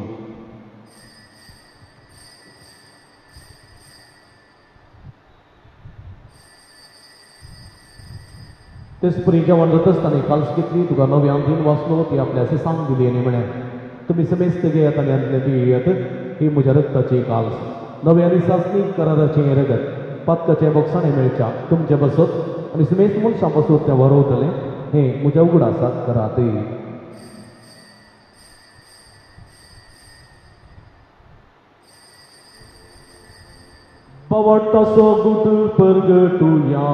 तेच परी जेवण जाता आसतना काल्स घेतली तुका नव्यान दिन वाचलो ती आपल्या सेसांक दिली आनी म्हळ्यार तुमी समेस्त घेयात आनी आदले पियेयात ही म्हज्या रक्ताची काल्स नवे आनी सासणीक कराराचें रगत पातकाचें बोगसाणें मेळच्या तुमचे बसत आनी समेस्त मनशां बसत तें वरवतलें हें म्हज्या उगडासाक करात. पवट्टासो गुट परगटुया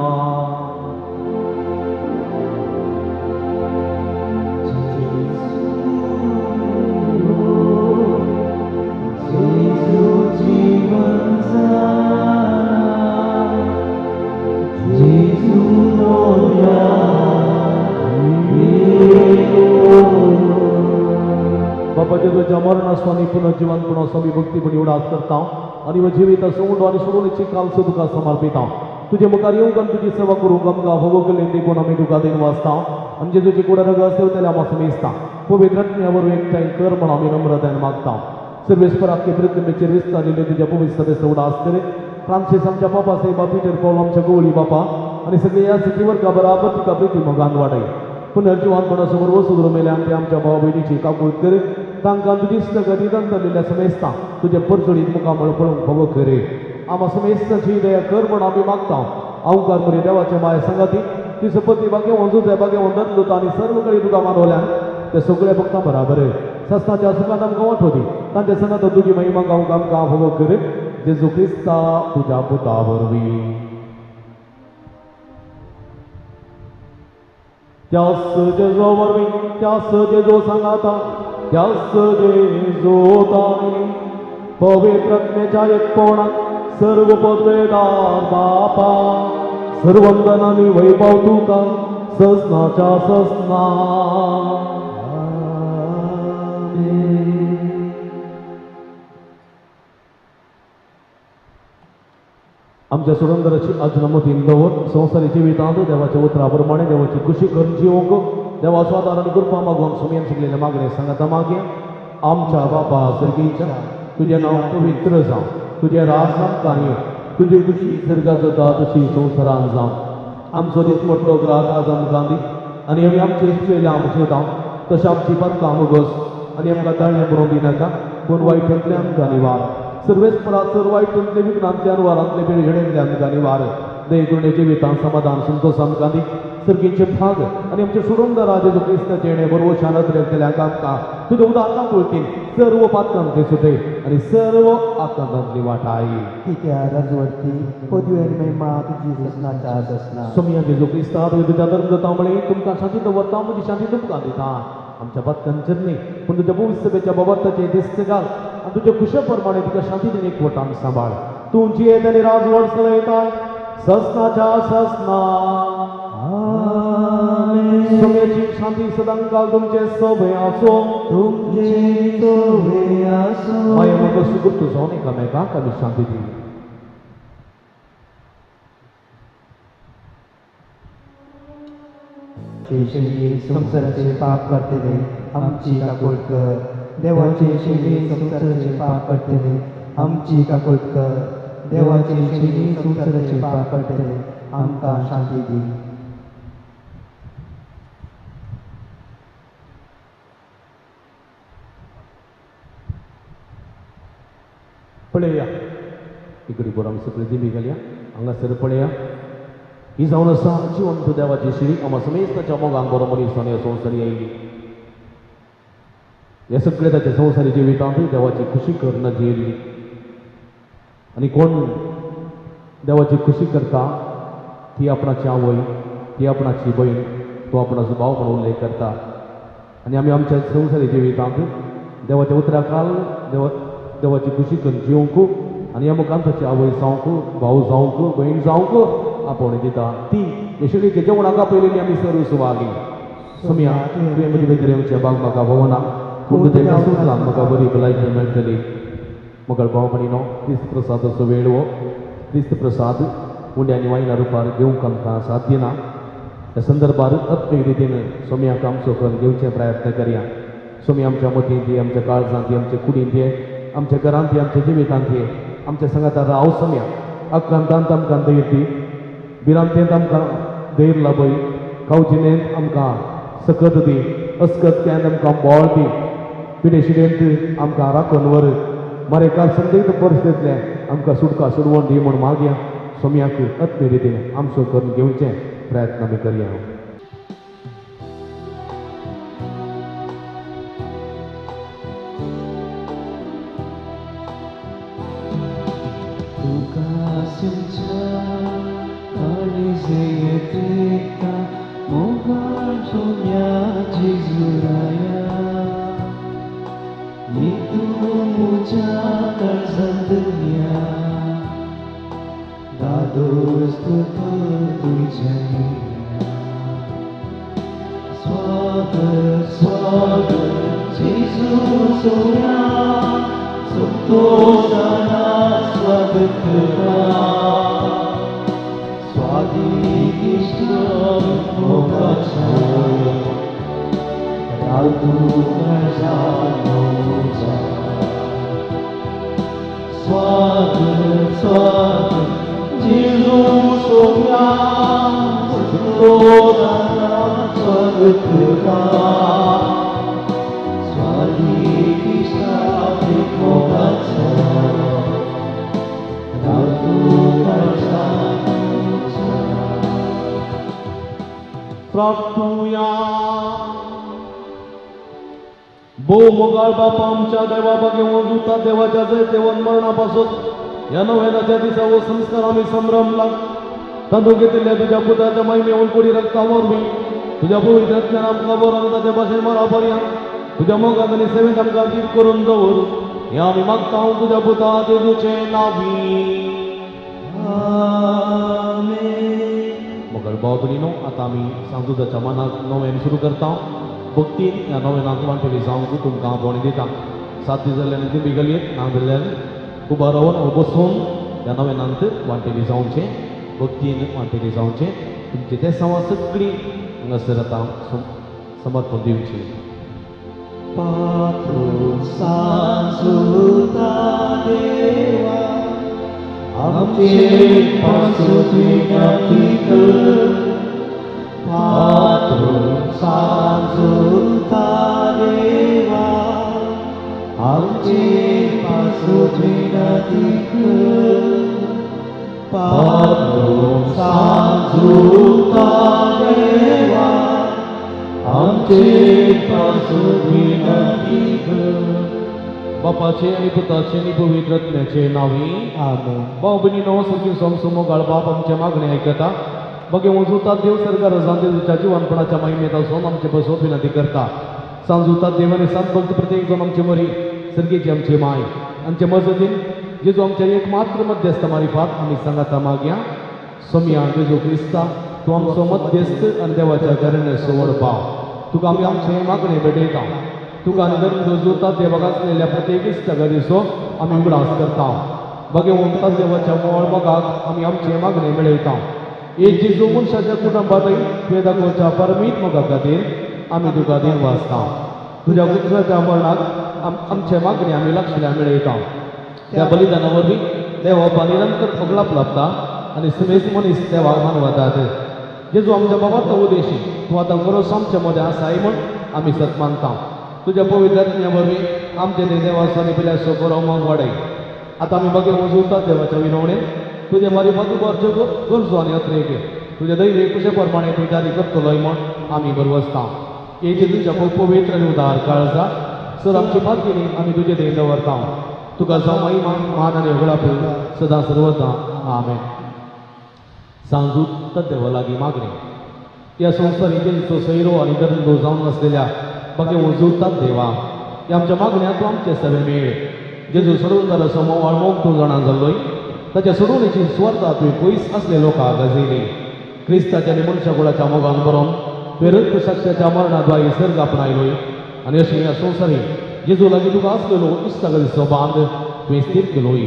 Jesus, मरणास्वामी पुनर्जीवन स्वामी भक्तीपणी उडास करता आणि व जिविता सोडून आणि सोडून काल तुका समर्पिता तुझे मुखार येऊन आणि तुझी सेवा करूंक आमकां भोगो केल्ले देखून आमी तुका देन वाचता आनी जेजूची कुडा रग आसता तेल्या आमकां समेजता पवित्र आत्म्यावर एकठांय कर म्हण आमी नम्रतायेन मागता सर्वेस्पराक के पृथ्वीचेर विस्तारिल्ले तुज्या पवित्र सभेचो उडास कर फ्रांसीस आमच्या बापा साहेबा पिटर पौल आमच्या गवळी बापा आणि सगळे या सिटीवर का बराबर तिका प्रिती मोगान वाडय पुनर्जीवन समोर वसून मेले आमचे आमच्या भावा भयणीची काकूळ कर तांकां तुजी स्थगती दंतलेल्या समेजता तुजे परचडीत मुखामळ पळोवंक फोगो करे आम्हा समेस्ताची दया कर म्हण आमी मागता अवकार मरे देवाचे माय संगती ती सपती बागे वंजूचे बागे वंदन दोता आनी सर्व कडेन तुका मानवल्यान ते सगळे भक्तां बराबर सस्ताच्या सुखांत आमकां वाटोदी तांचे संगत तुजी महिमा गावंक आमकां फोगो कर जेजू क्रिस्ता तुज्या पुता वरवीं त्यास जेजो वरवीं त्यास जेजो सांगाता त्यास जेजो ताई पवित्रत्मेच्या एकपणात सर्व पदवेदार बापा सर्वंगन आणि वैभव तुका ससनाच्या ससना आमच्या सुरंदराची आज नमतीन दवर संसारी जिवितांत देवाच्या उतराप्रमाणे देवाची खुशी करून जिवंक देवा स्वादार आणि कृपा मागून सुमयन शिकलेल्या मागणे सांगता मागे आमच्या बापा सर्गीच्या तुझे नाव पवित्र जावं तुझे राज काय तुझी खुशी सर्गात जाता तशी संसारान जावं आमचो दीस मोठो ग्रास आज आमकां दी आनी आमी आमचे इश्टेल्या आमचे तशें आमची बातकां मुगोस आनी आमकां ताळ्या बरोवन दिनाका पूण वायटांतले आमकां निवार सर्वेस्परा सर्व वायटांतले विघ्नांतल्यान वारांतले बेळगड्यांतले आमकां निवार दयेकरुणे जिवितांत समाधान संतोष आमकां दी सर्गीचे भाग आनी आमचे सुरंदर राजे क्रिस्ताचे जेणे बरोबर शानत केल्याक आमकां तुज्या उदाहरणां पळतीन सर्व पातकांतले सुटे आनी सर्व आकांतांतली वाटाय तिच्या राजवटी पदवेर महिमा तुजी ससनाच्या ससना सोमिया जेजू क्रिस्ता तुज्या दर्द तांबळे तुमकां शांती दवरता म्हजी शांती तुमकां दिता आमच्या पातकांचेर न्ही पूण तुज्या पवित्र सभेच्या बाबताचे दिसते घाल आनी तुज्या खुशे प्रमाणे तिका शांती दिवन एकवटान सांबाळ तूं जियेत आनी राजवट चलयताय ससनाच्या ससना सोम्याची शांती सदांकाल तुमचे सोबे आसो तुमचे सोबे आसो माया मग सुगुप्त जावन एकामेकांक आमी शांती दी शेषी संसाराचे पाप करतेले आमची काकूळ कर देवाचे शेषी संसाराचे पाप करतेले आमची काकूळ कर देवाचे शेषी संसाराचे पाप करतेले आमकां शांती दी पळया इकडे बरो आमी सगळी दिमी घालया हांगासर पळया ही जावन आसा जिवंत देवाची शिडी आम्हा समेस्ताच्या मोगान बरो मनीस ह्या संवसारी आयली हे सगळे ताच्या संवसारी जिवितांत देवाची खुशी करना जियेल्ली आनी कोण देवाची खुशी करता ती आपणाची आवय ती आपणाची भयण तो आपणाचो भाव म्हणून उल्लेख करता आनी आमी आमच्या संवसारी जिवितांत देवाच्या उतराकाल देवाची खुशी करून जिवंक आनी अमुकान ताची आवय जावंक भाव जावंक भयण जावंक आपोवणी दिता ती येशुचे जेवणाका पयलीं आमी सर्व सुवागी सोम्या तुवें म्हजे भितर येवचें भाग म्हाका भोवना पूण तेच्या सुत्रान म्हाका बरी भलायकी मेळटली म्हगेलो भाव भयणीनो क्रिस्त प्रसादाचो वेळ हो क्रिस्त प्रसाद उंड्यांनी वायना रुपार घेवंक आमकां साध्य ना ह्या संदर्भार अत्य रितीन सोम्याक आमचो करून घेवचे प्रयत्न करया सोम्या आमच्या मतीन ती आमच्या काळजांत ती आमच्या कुडीन ती आमच्या घरांत ती आमच्या जिवितांत ती आमच्या संगात राव सोम्या आकांतांत आमकां धैर्य दी भिरांतेंत आमकां धैर्य लाभय कावजिनेंत आमकां सकत दी अस्कतक्यांत आमकां बोळ दी पिडेशिडेंत आमकां राखून व्हर मरेकार संदिग्ध परिस्थितींतले आमकां सुटका सुडवण दी म्हूण मागया सोम्याक अत्य रितीन आमचो करून घेवचें प्रयत्न आमी करया Swagger, swagger, जेजू सोया संतोषाना स्वागत करा स्वादिष्ट मोक्षाचा राजूचा स्वागत स्वागत जेजू सोया संतोषाना स्वागत करा स्वादिष्ट मोक्षाचा राजूचा प्रार्थूया भोवमगाळ बापा आमच्या देवा घेऊन जुता देवाच्या जयतेवन मरणापासून या नव्याच्या दिसा व संस्कार आम्ही संभ्रमला तांदूळ घेतलेल्या तुझ्या पुत्राच्या महिमेहून कोणी रक्तावर मी तुझ्या पवित्र ज्ञानामकावर अनुदाच्या भाषेत मरापर्यंत तुझ्या मोगात आणि सेवेत आमका गीत करून दवर हे आम्ही मागता तुझ्या पुता जेजूचे नावी मगर बाबलीनो आता आम्ही सांजुदाच्या मनात नव्याने सुरू करता भक्तीन या नव्यानात वांटेली जाऊन तुमकां बोणी दिता 7 दीस जाल्यार ती बिगलयेत ना जाल्यार उबा रावन बसून या नव्यानांत वांटेली जावचे भक्तीन वांटेली जावचे तुमचे ते सवा सगळी हांगासर आतां समर्पण दिवची पात्रो सांजुता देवा आमचे पासून विनंतीक पात्रो सांजुता देवा आमचे पासून विनंतीक पात्रो सांजुता देवा आमचे पासून विनंतीक बापाचे आणि पुताचे आणि पवित्रत्म्याचे नावी आमेन बाबलीनो सगळी समसमो बाप आमच्या मागणी ऐकता बघे वजुतात देव सरकार तुझ्या जीवनपणाच्या महिमेत असून आमचे बसवत विनंती करता सांजुतात देवाने सांत भक्त प्रत्येक जण आमचे मरी सर्गीची आमची माय आमच्या मजतीन जेजू आमच्या एकमात्र मध्यस्थ मारिफात आम्ही सांगाता माग्या सोमिया जेजू क्रिस्ता तू आमचो मध्यस्थ आणि देवाच्या चरणी सोड पाव तुका आम्ही आमचे मागणे भेटयता तुका आनी जोतात देवाक आसलेल्या प्रत्येक इश्टागा दिसो आम्ही उगडास करता बगे ओमतात देवाच्या मोळ मगाक आम्ही आमचे मागणे मेळयता एक जेजू मनशाच्या कुटुंबातय तुवें दाखोवच्या परमीत मोगा खातीर आमी तुका देव वाचता तुज्या पुत्राच्या मरणाक आमचे मागणी आमी लक्षल्या मेळयता त्या बलिदाना वरवीं देव बापा निरंतर पगलाप लाभता आनी समेज मनीस देवाक मानवतात जेजू आमच्या बाबाचा उद्देशी तूं आतां खरोच आमच्या मदें आसाय म्हण आमी सत मानता तुझ्या पवित्रत्म्या वरवीं आमचे ते देवास्थानी पिल्यार सोबरो मग वाडय आतां आमी बगे वजुतात देवाच्या विनवणेन तुझे मारिफात उबारच्यो गरजो आनी अत्रेक तुझे दैवे कशे प्रमाणे तूं जारी करतलोय म्हण आमी बरवसता हे जेजूच्या पवित्र आनी उदार काळजा सर आमची पातकेली आमी तुजे देव दवरता तुका जावं महिमा मान आनी होगळाप सदां सर्वदा आमेन सांजूत देवा लागीं मागणे या संवसारीचो सैरो आनी दर्दो जावन आसलेल्या बगे वजुतात देवा ह्या आमच्या मागण्याक तूं आमचे सवे मेळ जेजू सोडून जालो समो वाळमोग तूं जाणा जाल्लोय ताच्या सोडूणेची स्वार्था तुवें पयस आसले लोकांक गाजयली क्रिस्ताच्या आनी मनशा कुळाच्या मोगान बरोवन तुवें रक्त साक्षाच्या मरणाद्वारे सर्ग आपणायलोय आनी अशें ह्या संवसारी जेजू लागीं तुका आसलेलो इश्टागत दिसो बांद तुवें स्थिर केलोय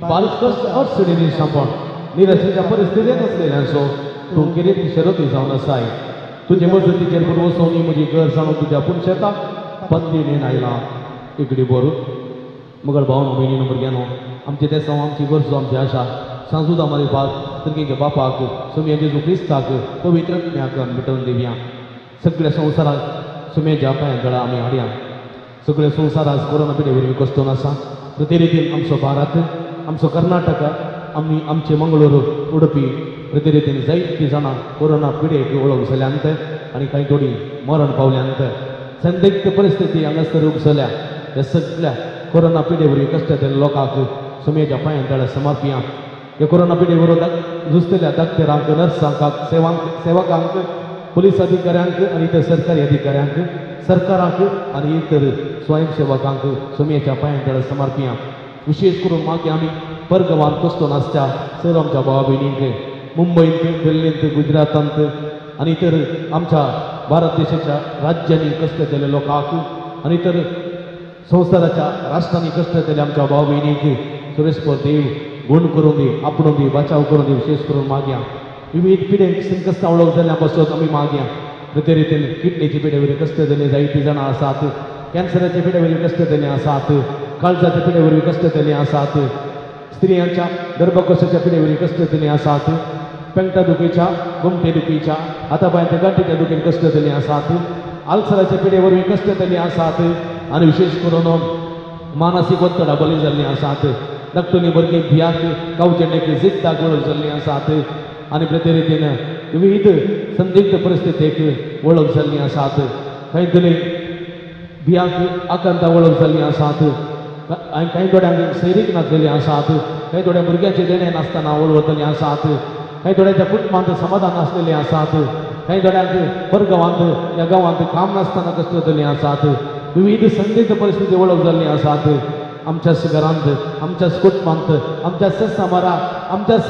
बारीक अडचणींनी सांपण निराशेच्या परिस्थितीत असलेल्यांचो तूं कितें शरती जावन आसाय तुजे मजतीचेर पुरवसोनी म्हजी घर जाणून तुज्या पुणशेताक पत्नीने आयला इकडे बरो मगर भावन भयणीनो भुरग्यानो आमचे ते सव आमची गरजो आमची आशा सांजुदा मारिफात सर्गेच्या बापाक सुम्या जेजू क्रिस्ताक पवित्रत्म्याक मिटोवन दिवया सगळ्या संवसाराक सुमेच्या पांयगळा आमी हाडया सगळ्या संवसाराक कोरोना पिडे वरवीं कश्टून आसा ते रितीन आमचो भारत आमचो कर्नाटक आमचे मंगळूर उडपी ते रितीन जायतीं जाणां कोरोना पिडेक वळख जाल्यांत आनी कांय थोडी मरण पावल्यांत संदिग्ध परिस्थिती हांगासर उगसल्या ह्या सगळ्या कोरोना पिडे वरवीं कश्टांतल्या लोकांक सुमेच्या पांयतळा समर्पया ह्या कोरोना पिडे विरोधाक झुजतल्या डाक्टरांक नर्सांक सेवकांक पुलीस अधिकाऱ्यांक आनी इतर सरकारी अधिकाऱ्यांक सरकाराक आनी इतर स्वयंसेवकांक सुमेच्या पांयतळा समर्पया विशेष करून मागे आमी परगांवांत कश्टून आसच्या सर आमच्या भावा भयणींक मुंबईत दिल्लींत गुजरातांत आनी इतर आमच्या भारत देशाच्या राज्यांनी कश्ट केले लोकांक आणि तर संसाराच्या राष्ट्रांनी कष्ट केले आमच्या भाऊ बहिणीक सुरेश देव गुण करून दे आपणून दे बचाव करून दे विशेष करून माग्या विविध पिढ्यांक संकश्ट वळख जाल्ल्यापासून आमी माग्या ते रितीन किडनीची पिढेवरी कष्ट दिले जायती जाणां आसात कॅन्सराच्या पिढेवरी कष्ट दिले आसात काळजाच्या पिढेवरी कष्ट दिले आसात स्त्रियांच्या गर्भकोशाच्या पिढेवरी कष्ट दिले आसात पेंगटा दुखीच्या गुमटे दुखीच्या हातापायांच्या गाठीच्या दुखीन कष्ट दिले आसात आल्सराच्या पिढेवरवी कष्ट दिले आसात आणि विशेष करून मानसिक ಒತ್ತಡ बली जाल्ली आसात धाकटुली भुरगीं भियाक कावचेंडेक जिद्दाक वळख जाल्लीं आसात आणि प्रते रितीन विविध संदिग्ध परिस्थितीक वळख जाल्लीं आसात खंय तरी भियाक आकांता वळख जाल्लीं आसात आनी कांय थोड्यांक सैरीक नासलेलीं आसात कांय थोड्या भुरग्यांचे देणे नासतना वळवतलीं आसात कांय थोड्यांच्या कुटुंबांत समाधान नासलेलीं आसात कांय थोड्यांक परगांवांत ह्या गांवांत काम नासतना कश्ट जाल्लीं आसात विविध संदिग्ध परिस्थिती वळख जाल्लीं आसात आमच्याच घरांत आमच्याच कुटुंबांत आमच्याच समारात आमच्याच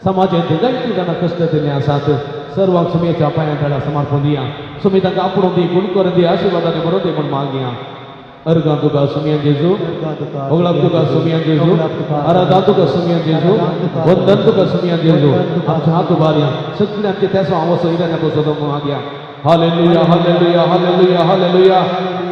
समाजांत जायतीं जाणां कश्ट दिल्लीं आसात सर्वांक सुमयेच्या पांयां तळा समर्पण दिया सुमी तांकां आपणून दी गुण करून दी आशिर्वादाने बरोवन दी म्हूण मागया अर्गां तुका सुमयेन जेजू ओगळाक तुका सुमयेन जेजू आराधना तुका सुमयेन जेजू वंदन तुका सुमयेन जेजू आमचे हात उबारया सगळे आमचे तेसो आवसो इराने बसोन मागया हालेलुया hallelujah hallelujah hallelujah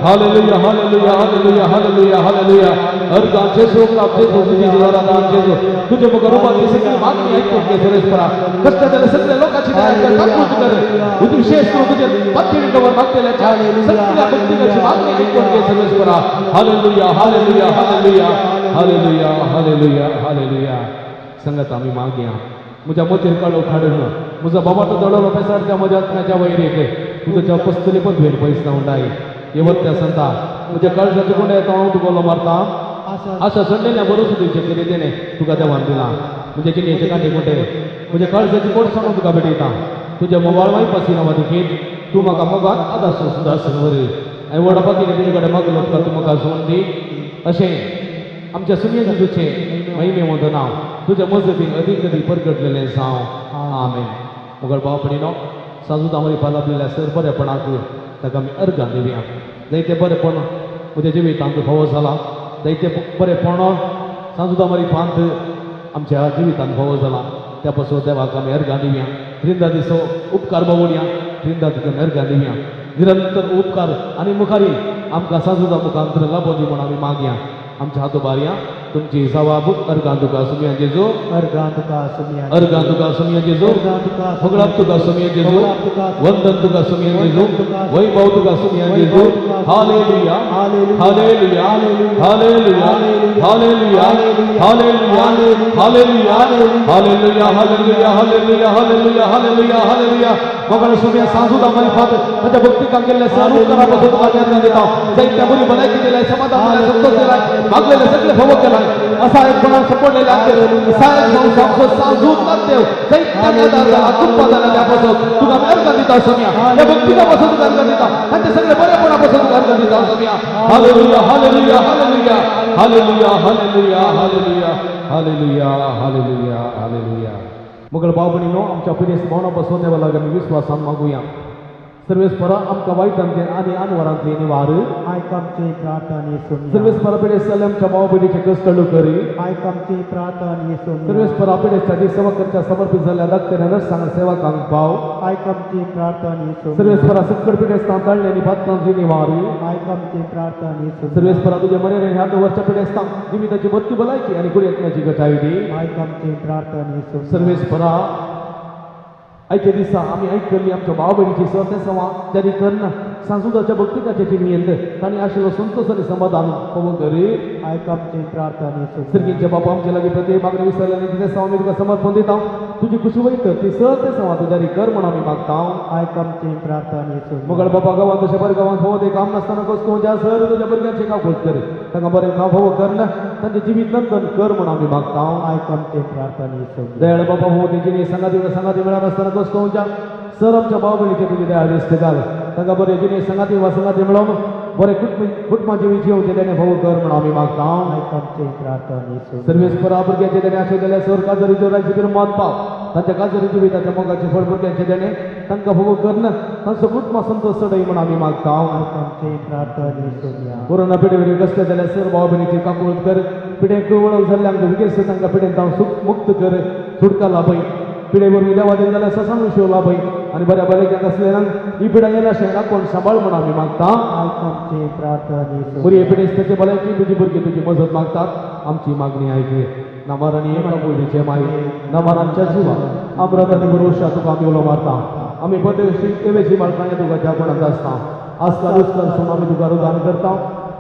hallelujah hallelujah hallelujah hallelujah हालेलुया अर्गां जेजू ओगळाक जेजू तुझी आराधना जेजू तुझे मुख रूपातली सगळी मागणी ऐकून घे सुरेशपरा कष्ट झाले सगळे लोकांची दया कापून कर तुझी विशेष करून तुझे पत्नीवर मागलेल्या सगळ्या भक्तीची मागणी ऐकून घे सुरेशपरा हालेलुया हालेलुया हालेलुया हालेलुया हालेलुया हालेलुया संगत आम्ही मागया म्हज्या मतीर काळो काडून म्हजो बाबाचो दळो पेसारच्या म्हज्या आत्म्याच्या वैरीक तुझ्या पस्तली पण भेट पयस नावंडाय येवत्या संता म्हज्या काळजाचे कोंडे येता हांव तुका मारता अशा सडलेल्या बरोच तुझे कितें तेणे तुका देवान दिला म्हणजे कितें कांटे कोंडे म्हज्या काळजाची कोड सांगून तुका भेटयता तुझ्या मोबायल पासी नांवा देखीत तूं म्हाका मोगान आदार सुद्दां संवर हांवें वडपा कितें तुजे कडेन मागलो तुका तूं म्हाका सोडून दी अशें आमच्या सुमये जेजूचें महिमे वंदना तुझ्या मजतीन अदीक अदीक परगटलेलें जावं आमेन मोगळ बावपणीनो साजूत आमरी पालापलेल्या सर बरेपणाक ताका आमी अर्गां दिवया जायते बरेपण म्हज्या जिवितांत फावो जाला जायते बरेपण साजूत आमरी पांत आमच्या जिवितांत फावो जाला त्या पासून देवाक आमी अर्गां दिवया त्रिंदा दिसो उपकार बावडया त्रिंदा तुका अर्गां दिवया निरंतर उपकार आनी मुखारी आमकां साजूता मुखांतर लाभो दी म्हूण आमी मागया आमच्या हात उबारया तुमची जबाब अर्गां तुका सुमया जेजू अर्गां तुका सुमया अर्गां तुका सुमया जेजू फगडाप तुका सुमया जेजू वंदन तुका सुमया जेजू वैभव तुका सुमया जेजू हालेलुया hallelujah hallelujah hallelujah hallelujah hallelujah hallelujah hallelujah hallelujah hallelujah hallelujah हालेलुया मगळ सुमया साजूदा मार्फत माझ्या भक्तिका केलेल्या सर्व उपकारापासून तुका आज्ञा देता दैत्या बुरी भलायकी दिलाय समाधान दिलाय संतोष दिलाय मागलेले सगळे भोग केलाय असा एक कोणाला सपोर्ट असा एक साजूत देव दैत्याला उत्पादन त्यापासून तुका अर्घ दिता सुमया या भक्तिकापासून तुका अर्घ दिता त्यांचे सगळे बरेपणापासून तुका अर्घ दिता सुमया हालेलुया hallelujah hallelujah hallelujah hallelujah hallelujah hallelujah hallelujah हालेलुया मगळ बावबणीनो आमच्या पिढीस मौनापासून देवा लागून विश्वासान मागूया सर्वेस्परा आमकां वायटांतले आनी अनवरांतले निवार आयकामची प्रार्थना सुमया सर्वेस्परा पिढेस आमच्या भाव पिढीचे कष्ट करी आयकामची प्रार्थना सुमया सर्वेस्परा पिढेसाठी सेवा करच्या समर्पित झाल्या दाखतेने नरसांग सेवाकांक पाव आयकामची प्रार्थना सुमया सर्वेस्परा सकड पिढेस तांदळलेली बातम्यांची निवार आयकामची प्रार्थना सुमया सर्वेस्परा तुझे मने ह्या वर्षा पिढेस जिविताची मृत्यू भलायकी आणि कुडी येतण्याची गटाय दी आयकामची प्रार्थना सुमया सर्वेस्परा ऐके दिसा आम्ही ऐकली आमच्या भाव बहिणीची सहते सवा तरी कर्ण सांसुदाच्या भक्तिकाचे जिनियंत ताणी आशिलो संतोष आणि समाधान पवन करी आयकामची प्रार्थना सुमया सर्गीचे बापा आमच्या लागी प्रत्येक मागणी विसरल्याने तिथे सवा मी तुका समर्पण दिता तुझी खुशी वैत ती सहते सवा तुझ्यारी कर म्हणून आम्ही मागता आयकामची प्रार्थना सुमया मगळ बाबा गावात तशा बरे गावात भाव ते काम नसताना कसं ज्या सर तुझ्या भुरग्यांचे काम खोज करे तांकां बरें काम भाव करणं त्यांचे जीवित नंदन कर म्हणून आम्ही मागता आयकामची प्रार्थना सुमया दयाळ बाबा हो तेजी संगाती मिळणार असताना कसं सर आमच्या भाव बहिणीचे तुझे दयाळ दिसते घाल तांकां बरे जिने संगाती मिळून बरे कुटुंबा जिवीची होते त्याने भाऊ कर म्हणून आम्ही मागता आयकामची प्रार्थना सुमया सर्वेस्परा भुरग्याचे त्याने आशय दिल्या सर काजरी जोराची मात पाव तांच्या काजरी जिविताच्या मोगाचे फळ भुरग्यांचे देणे तांकां भोग करणं तांचो कुटुंब संतोष चडय म्हण आमी मागता आमचे प्रार्थने सोनिया कोरोना पिडेवरी कसले जाल्यार सर भाव भयणीची काकूळट कर पिडेक वळख जाल्ल्यांक विकेस तांकां पिडेन तांव सुख मुक्त कर सुटका लाभय पिडे वरवीं देवा दिन जाल्यार ससांग शिव लाभय आनी बऱ्या बरें असलेल्यांक ही पिडा येयला शें राखून सांबाळ म्हण आमी मागता आमचे प्रार्थने बरी पिडेस्ताचे भलायकी तुजी भुरगीं तुजी मजत मागतात आमची मागणी आयक नामारांनी एका पयलींचे माई नामारांच्या जिवा अमृत आनी भरोशा तुका आमी उलो मारता आमी बदेशी एवेची बाळकांनी तुका ज्या कोणाक आसता आसका दुसकासून आमी तुका रुदान करता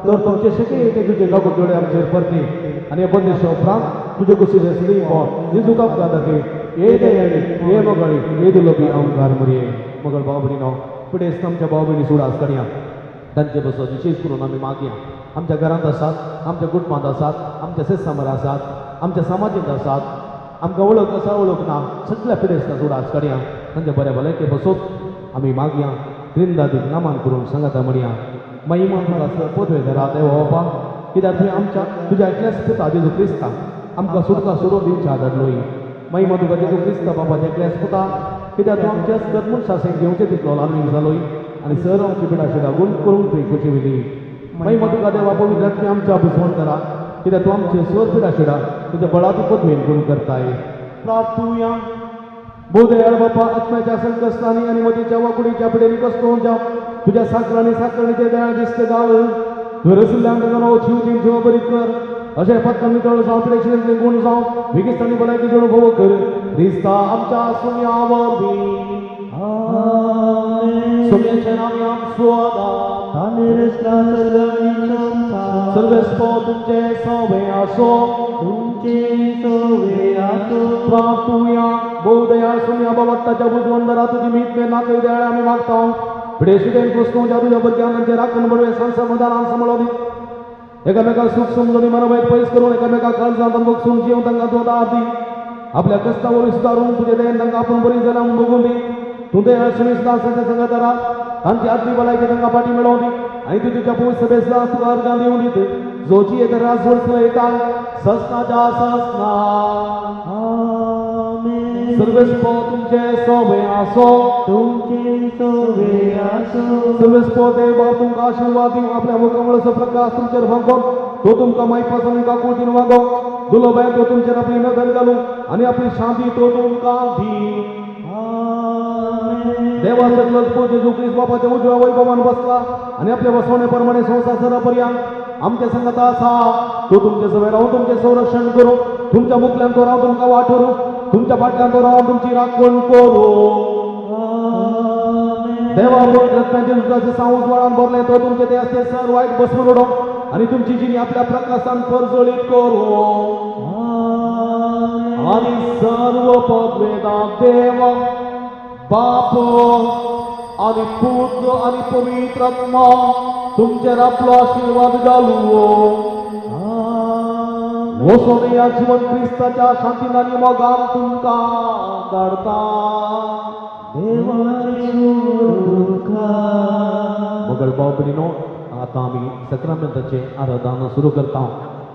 तर तुमचे शके ते तुजे गागो जोडे आमचेर परती आनी बंदेशा उपरांत तुजे कुशीचे सदी जेजू काप दाखे ये दयाळी ये मगळी ये दुलोबी अवंकार मरिये मगळ भाव भयणीनो पिडेस्त आमच्या भाव भयणी सुडास कणया तांचे बसत विशेष करून आमी मागया आमच्या घरांत आसात आमच्या कुटुंबांत आसात आमच्या सेसामार आसात आमच्या समाजींत आसात आमकां वळख आसा वळख ना सगळ्या पिडेस्तां सुडास कणया तांचे बरें भलायके बसोत आमी मागया क्रिंदादीक नामान करून सांगाता म्हणया महिमा तुका सर पदवे धरा देवा बापा कित्याक तुवें आमच्या तुज्या एकल्याच पुता जेजू क्रिस्ता आमकां सुटका सोडून दिवच्या धाडलोय महिमा तुका जेजू क्रिस्ता बापाच्या एकल्याच पुता कित्याक तूं आमच्या सगळ्यात मनशांक घेवचें तितलो लालवीक जालोय आनी सर आमची पिडा शिडा गूण करून तुवें खुशी वेली महिमा तुका देवा पवित्र तुवें आमच्या बुसवण करा कित्याक तूं आमचे सर पिडा शिडा तुज्या बळादी पदवेन गूण करताय प्रार्थुया बोदयाळ बापा आत्म्याच्या संकस्तांनी आनी मतीच्या वाकुडीच्या पिडेनी कसलो जाव तुज्या साकरांनी साकरणीचे दयाळ दिसते गाव रसल्ल्यांक नो शिव दिन शिव बरी कर अशें पत्कन नितळ जावं पिडेशिडेंतले गूण जावं विगिस्तांनी भलायकी जोड भोव कर दिसता आमच्या सुम्या वरवीं सुम्याचें नांव आमचो सर्वेस्पो तुमचे सवे आसो प्रार्थुया बोधया सुम्या बाबत्ताच्या बुजवंदरा तुजी मीत में नाकय दयाळ आमी मागता पिडेशिडेन कृष्ण तुज्या भुरग्यांचे राखण बडवे संसमाधानान सांबाळोनी एकामेकाक सुख समजून मनोभेद पयस करून एकामेकाक काळजांत बगसून जीव तांकां तूं दार दी आपल्या कश्टावळी सुदारून तुजे दयेन तांकां आपूण बरी जाल्यार बगून दी तूं ते अश्विनीस दासाच्या संगत राव तांची आदली भलायकी तांकां फाटी मेळोवन दी आनी तूं तुज्या पवित्र सभेसला तुका अर्गां दिवन दीत जोची एक रास वर्स येताल ससनाच्या ससना सर्वेस्पो तुमचे सोबे आसो सर्वेस्पो देव बाप तुमकां आशीर्वाद दिवं आपल्या मुखामळाचो प्रकाश तुमचेर भागोवन तो तुमकां मायपासून काकूळ दिन वागो दुलो बाय तो तुमचेर आपली नदर घालूं आनी आपली शांती तो तुमकां दी देवा सगळो जेजू ख्रिस्त बापाच्या उजव्या वैभवान बसला आनी आपल्या बसवणे प्रमाणे संसार पर्यंत आमच्या संगत आसा तो तुमचे सवय राहून तुमचे संरक्षण करू तुमच्या मुखल्यान तो राहून तुमकां वाठरू तुमच्या फाटल्यान तो राहून तुमची राखण करू देवा रत्नाचे दुधाचे सावंस वळान भरले तो तुमचे ते असते सर वायट बसवून उडो आनी तुमची जिणी आपल्या प्रकाशान परजळीत करू आनी सर्व पदवेदाक देव बाप आनी पुत्र आनी पवित्र आत्मा तुमचेर आपलो आशीर्वाद घालू वसोन या जीवन क्रिस्ताच्या शांतीन आनी मोगान तुमकां धाडता मगर भाव भयणीनो आतां आमी सक्रामेंताचे आराधना सुरू करता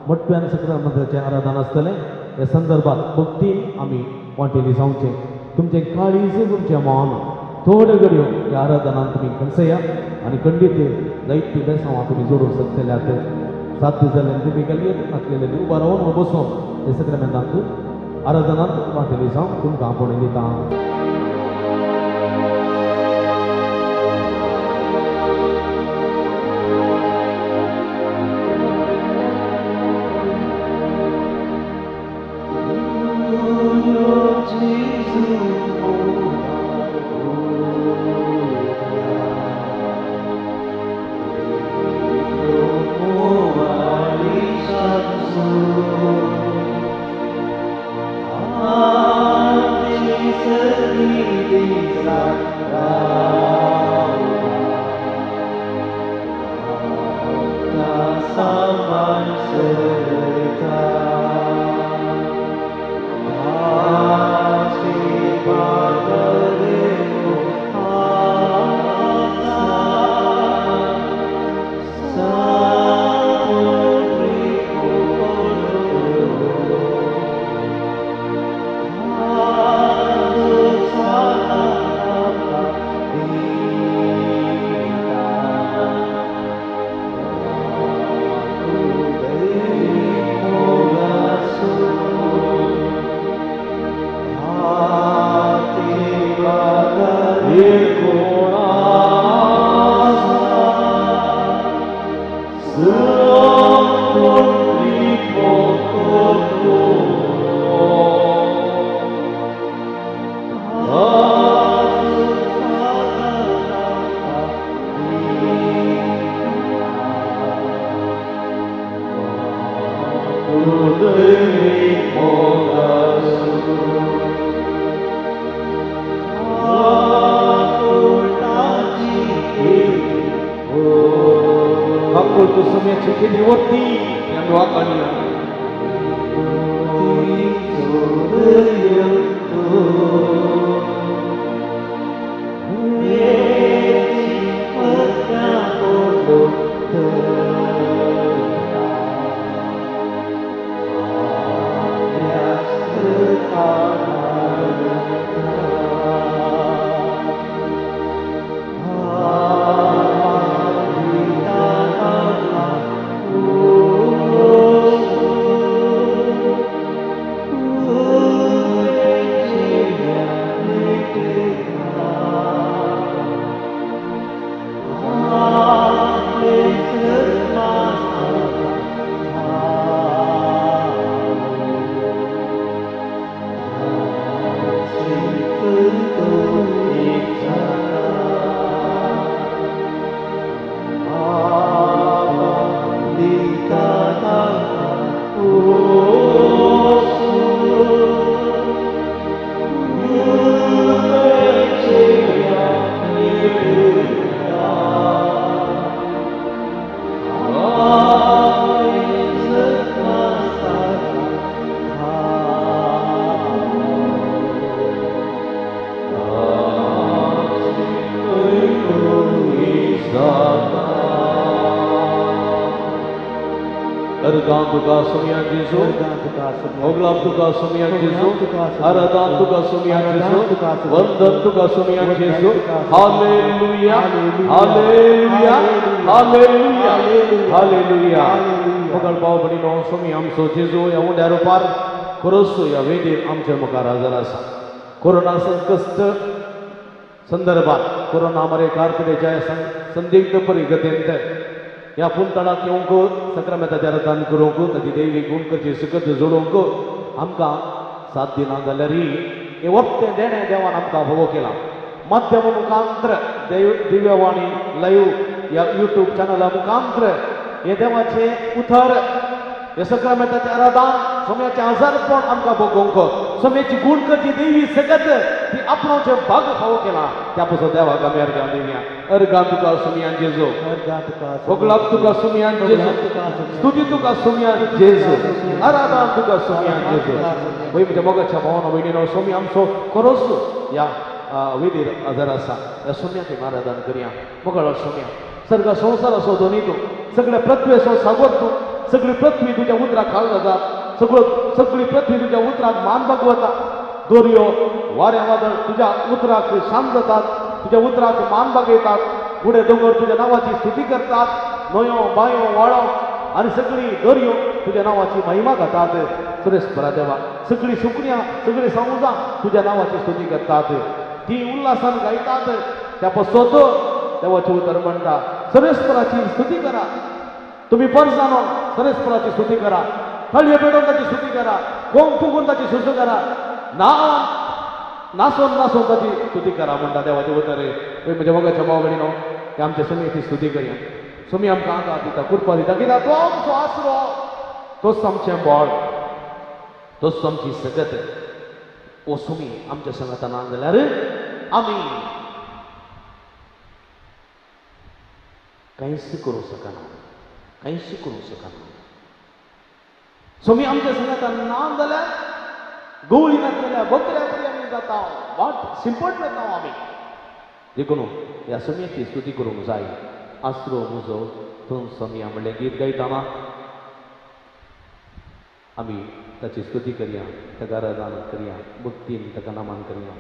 मोठ्यान सक्रामेंताचे आराधना आसतलें हे संदर्भात भक्तीन आमी वांटेली जावचें तुमचे काळीज तुमचे मान थोड्यो घडयो ह्या आराधनान तुमी कणसया आनी खंडीत जायतीं बेसांवां तुमी जोडूंक शकतल्यात साध्य जाल्यार तुमी गेल्ले नासलेले उबा रावन वा बसोन हे सक्रामेंतांत आराधनांत वांटेली जावन तुमकां आपणे दिता सोम्याची केलीवरती आम्ही वाकाणया Ergan tuka sumian Jesu, Oglam tuka sumian Jesu, Aradan tuka sumian Jesu, Vandan tuka sumian Jesu. Hallelujah, Hallelujah, Hallelujah, Hallelujah. Mogal pau bani no sumiam so Jesu ya undaro par korosu ya vedi amche mukara zarasa. Corona संकष्ट संदर्भात कोरोना हमारे कारकिर्दीच्या संदिग्ध परिगतेंत या पुंतळा किंवा सक्रामेताच्या रतान करूंक ताची देवी गुण करची सकत जोडूंक आमकां 7 दिनां जाल्यारी हे वक्ते देणे देवान आमकां फोगो केला माध्यम मुखांतर दिव्यवाणी लाईव्ह या यूट्यूब चॅनला मुखांतर हे देवाचे उथर हे सक्रामेताचे आराधन सोम्याचे आजारपण आमकां भोगोवंक सोम्याची गुण करची देवी सकत ती आपणाचे भाग फावो केला त्या पासून देवाक आमी अर्गां दिवया अर्गां तुका सोम्यान जेजू भोगलाप तुका सोम्यान जेजू स्तुती तुका सोम्यान जेजू आराधन तुका सोम्यान जेजू वय म्हणजे मोगाच्या भावानो भयणीनो सोमी आमचो कोरोस या वेदीर हजर आसा या सोम्याक आराधन करया मोगळो सोम्या सर्ग संसार असो दोनी तूं सगळे पृथ्वी असो सागोर तूं सगळी पृथ्वी तुझ्या उतराक खाल जातात सगळी पृथ्वी तुझ्या उतराक मान भगवता दोरयो वाऱ्या वादळ तुझ्या उतराक शांत जातात तुझ्या उतराक मान बागयतात पुढे दोंगर तुझ्या नावाची स्तुती करतात न्हंयो बांयो व्हाळो आनी सगळी दर्यो तुझ्या नावाची महिमा गातात सुरेश देवा सगळी सुकण्यां सगळी संवजां तुझ्या नावाची स्तुती करतात ती उल्हासान गायतात त्या पसोत देवाचे उतर म्हणटा सुरेश्वराची स्तुती करा तुम्ही परसानो सुरेश्वराची स्तुती करा हळये पेटोवन ताची स्तुती करा गोम फुगून ताची स्तुती करा नाचोन ताची स्तुती करा म्हणटा देवाचे उतरे म्हणजे मोगाच्या भाव भयणीनो की आमच्या सुमयेची स्तुती करया सुमी आमकां आदार दिता कृपा दिता कित्याक तो आमचो आसरो तोच आमचें बळ तोच आमची सगत ओ सुमी आमच्या संगता ना जाल्यार आमी कांयच करूं शकना कांयच करूं शकना सुमी आमच्या संगता ना जाल्यार गवळी नासलेल्या बकऱ्या तरी आमी जाता वाट सिंपट जाता आमी देखून ह्या सुमयेची स्तुती करूंक जाय आसरो म्हजो तूं समिया म्हणलें गीत गायतना आमी ताची स्तुती करया ताका आराधना करया भक्तीन ताका नमन करया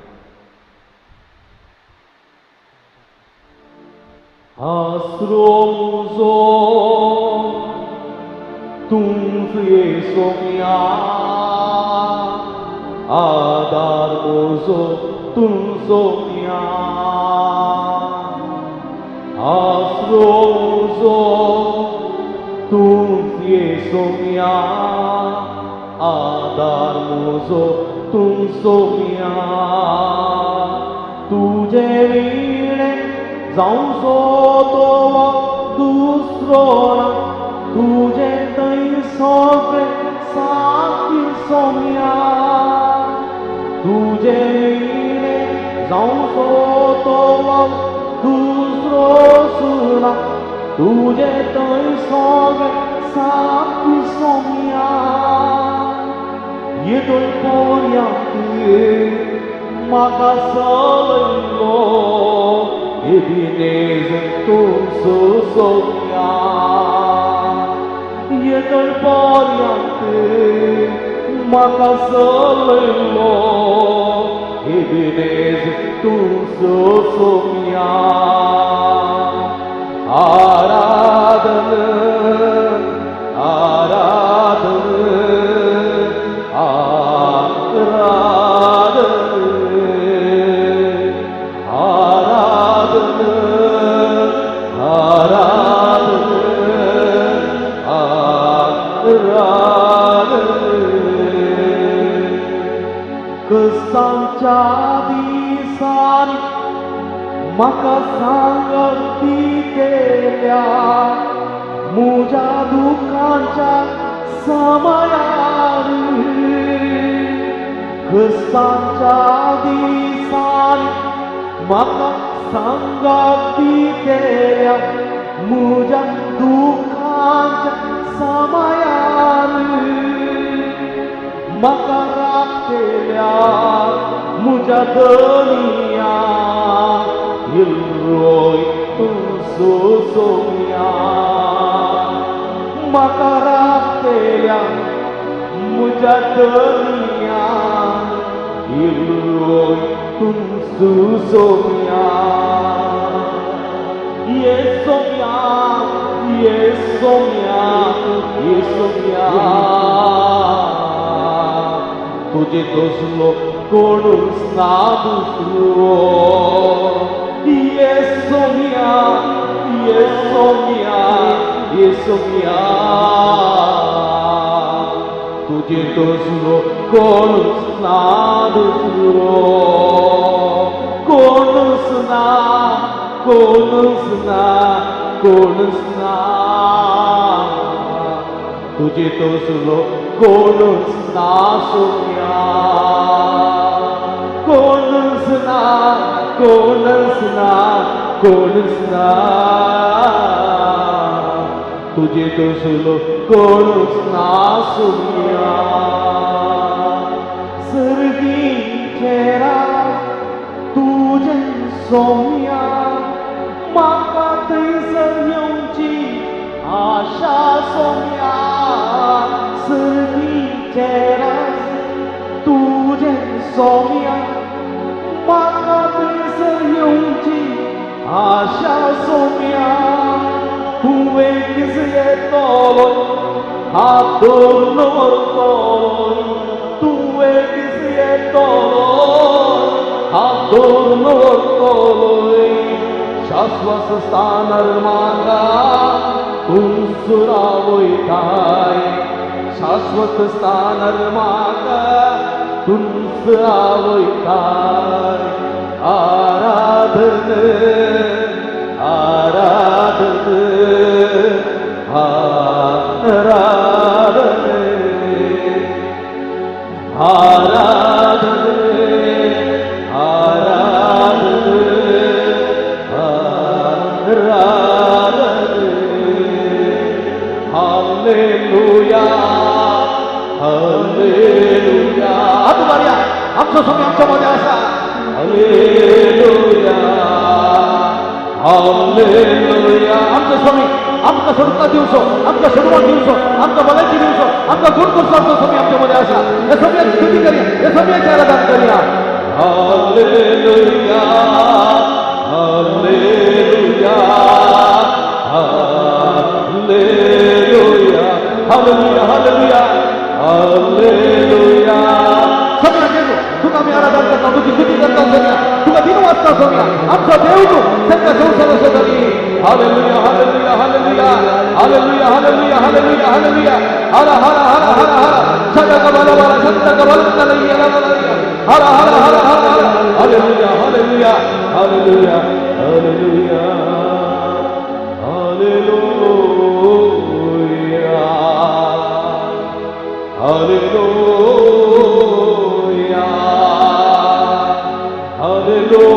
आसरो म्हजो तूं सोम्या आदार म्हजो तूं सोम्या आसरो म्हजो तूं सोम्या आदार म्हजो तूं सोम्या तुजे विणे जावचो तो दुसरो ना तुजे थंय सगळे साथी सोम्या तुजे विणे जावचो तो दुसरो सुना तुझे तोय सोगे सापी सोमिया येदोय पोरयांती म्हाका सलयलो Ebenezer तुमचो सोमिया येदोय पोरयांती म्हाका सलयलो Ebenezer तुमचो सोमिया आराधन आराधन आराधन आराधन आराधन आराधन कसांच्या दिसांनी म्हाका सांगती केल्या म्हज्या दुखांच्या समयार कसांच्या दिसांनी म्हाका सांगती केल्या म्हज्या दुखांच्या समयार म्हाका राखलेल्या म्हज्या दनिया Ilroi तुमचो सोमिया म्हाका राखलेल्या म्हज्या दनिया Ilroi तुमचो सोमिया Yesomia Yesomia Yesomia तुझे दोसलो कोणूच ना दुसरो Yesomia Yesomia Yesomia तुझे दोसलो कोणूच ना दुसरो कोणूच ना कोणूच ना कोणूच ना तुझे दोसलो कोणूच ना सोमिया कोणूच ना कोणूच ना कोणूच ना तुझे दोसलो कोणूच ना सोमिया सर्गीचे राज तुझे सोमिया म्हाका थंयसर येवची आशा सोमिया सर्गीचे राज तुझे सोमिया म्हाका थंयसर येवची आशा सोमिया तुवें येतलो हात धरून व्हरतलो तुवें येतलो हात धरून व्हरतलो शाश्वत स्थानार म्हाका तुमचो वयताय शाश्वत स्थानार म्हाका तुमचो वयताय आराधन आराधन आराधन आराधन आराधन आराधन हालेलुया हालेलुया हात मारया आमचो स्वामी आमच्या मध्ये आसा हालेलुया हालेलुया आमचो स्वामी आमकां सोडूंक दिवचो आमकां सोडूंक दिवचो आमकां भलायकी दिवचो आमकां गुण करचो आमचो स्वामी आमच्या मध्ये आसा हे स्वाम्याची स्तुती करया हे स्वाम्याचें आराधन करया हालेलुया हालेलुया हालेलुया हालेलुया हालेलुया हालेलुया स्वामी देव तुका आमी आराधन करता तुजी स्तुती करता स्वामी तुका दिन वाजता स्वामी आमचो देव तूं सगळ्या संवसाराचो धनी हालेलुया hallelujah hallelujah hallelujah hallelujah hallelujah हालेलुया हर हर हर हर हर सदा कबल वर संत कबल कलैया हर हर हर हर हर हालेलुया hallelujah hallelujah hallelujah hallelujah hallelujah hallelujah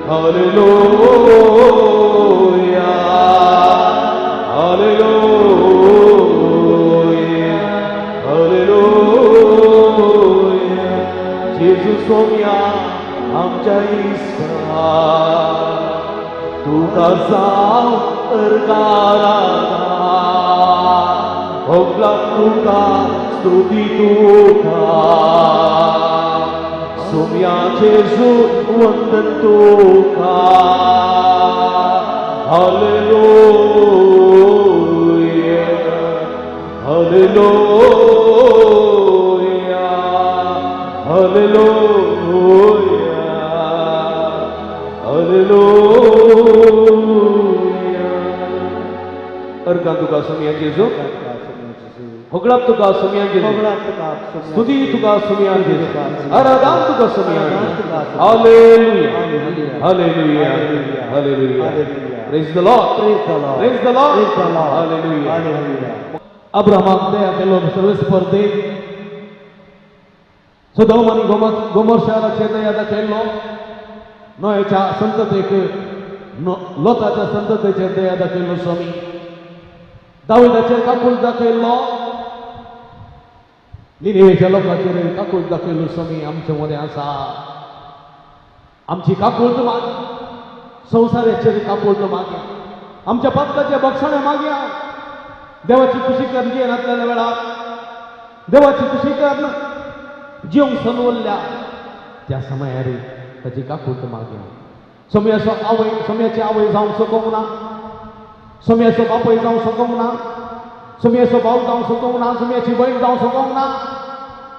हालेलुया सोम्या आमच्या इस्परा तुका जाव अर्गाराधा होगला तुका स्तुती तुका सोम्या जेजू वंदन तुका हालेलुया हालेलुया हालेलुया हालेलुया अर्गां तुका सोम्या जेजू होगळाप तुका सोम्या जेजू स्तुती तुका सोम्या जेजू आराधना तुका सोम्या हालेलुया हालेलुया हालेलुया praise the Lord praise the Lord हालेलुया अब्राहमाक दया केलो सर्वेस्पर्धे सदोम आनी गोमोर शहराचेर दया दाखयलो नोएच्या संततेक लोताच्या संततेचेर दया दाखयलो स्वामी दाविदाचेर काकूळ दाखयलो निनेवेच्या लोकांचेर काकूळ दाखयलो स्वामी आमचे मदें आसा आमची काकूळ माग संवसाराचेर काकूळ मागया आमच्या पातकाचे बक्षणे मागया देवाची खुशी कर जियेन आसलेल्या वेळार देवाची खुशी कर जिवंक सनवल्ल्या त्या समयार ताची काकूळ मागया सोम्याची आवय जावंक शकूंक ना सोम्याचो बापूय जावंक शकूंक ना सोम्याचो भाव जावंक शकूंक ना सोम्याची भयण जावंक शकूंक ना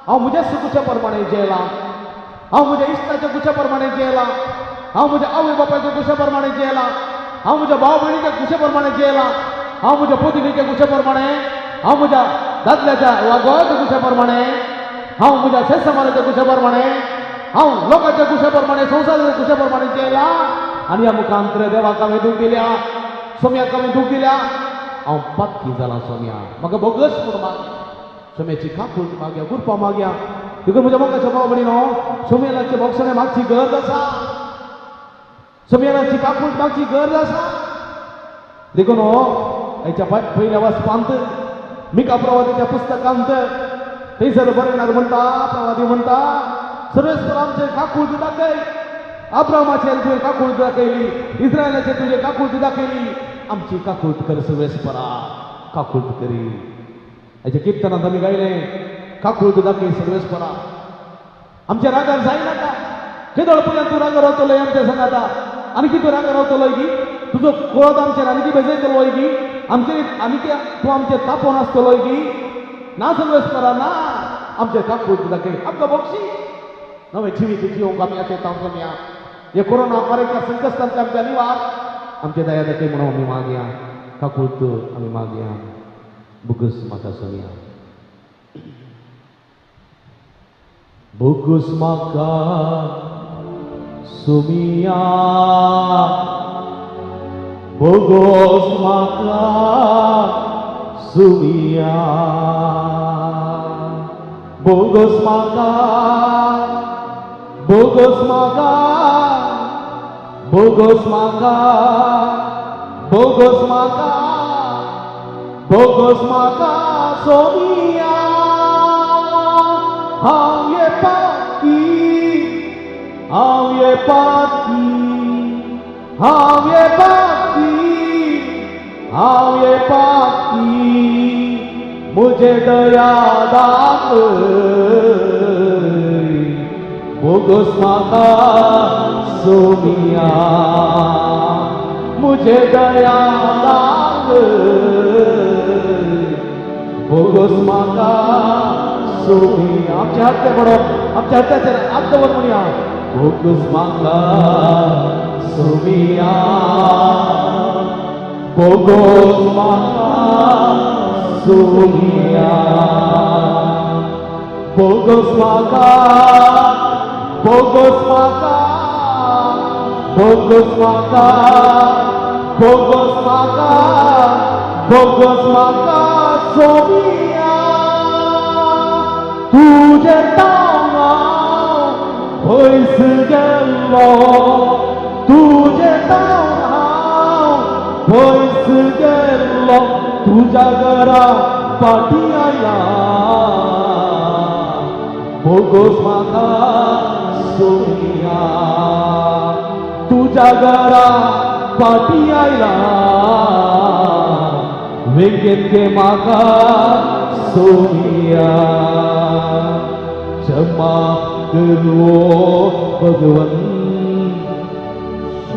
हांव म्हज्या सुखुच्या प्रमाणे जेला हांव म्हज्या इश्टाच्या कुशा प्रमाणे जेला हांव म्हज्या आवय बापायच्या कुशा प्रमाणे जेला हांव म्हज्या भाव भयणीच्या कुशा प्रमाणे जेला हांव म्हज्या पोतिनीच्या कुशा प्रमाणे हांव म्हज्या दादल्याच्या वागोवाच्या कुशा प्रमाणे हांव म्हज्या सेसमाराच्या कुशा प्रमाणे हांव लोकांच्या कुशा प्रमाणे संवसाराच्या कुशा प्रमाणे जेला आनी ह्या मुखांतर देवाक हांवें दूख दिल्या सोम्याक हांवें दूख दिल्या हांव पातकी जाला सोम्या म्हाका बोगस म्हूण मागया सोम्याची काकूळ मागया गुरपा मागया देखून म्हज्या मोगाच्या भाव भयणीनो सोम्याची बक्षणे मागची गरज आसा सोम्याची काकूळ मागची गरज आसा देखून हेच्या पयल्या वाचपांत मिका प्रवादीच्या पुस्तकांत थंयसर बरयणार म्हणटा प्रवादी म्हणटा सर्वेस्वर आमचे काकूळ दाखय अब्रामाचेर तुवें काकूळ दाखयली इस्रायलाचेर तुजे काकूळ दाखयली आमची काकूळ कर सर्वेस्परा काकूळ करी हेच्या किर्तनांत आमी गायलें काकूळ दाखय सर्वेस्परा आमच्या रागार जायनाका केदळपणान तूं रागार रावतलो आमच्या सांगाता आनी कितें रागार रावतलो गी तुजो क्रोध आमचेर आनी कितें बेजयतलो गी आमचे आनी तूं आमचेर तापोवन आसतलो गी ना सर्वेस्परा ना आमचे काकूळ दाखय आमकां बक्षी नवे जिवीत जिवंक आमी आशेता सोम्या हे कोरोना महामारीच्या संकश्टांतले आमच्या निवार आमचे दया दाखय म्हणून आमी मागया काकूळ आमी मागया बुगस म्हाका सोम्या बुगस म्हाका सोम्या बुगस म्हाका सोम्या बुगस म्हाका बोगस म्हाका बोगस म्हाका बोगस म्हाका बोगस म्हाका सोम्या हांव ये पाकी हांव ये पाकी हांव ये पाकी हांव ये पाकी मुझे दया दाखय बोगस म्हाका सोम्या मुझे दया दाखय बोगस म्हाका सोम्या आमचे हात ते पडप आमच्या हाताचेर हात दवर म्हणया बोगस म्हाका सोम्या बोगस म्हाका सोम्या बोगस म्हाका बोगस म्हाका बोगस म्हाका बोगस म्हाका बोगस म्हाका सोम्या तुजे तावनाव पयस गेल्लो तुजे तावनाव पयस गेल्लो तुज्या घरा फाटी आयला बोगस म्हाका सोनिया तुझ्या घरा पाठी आयला वेगेंगे मागा सोनिया क्षमा करो भगवन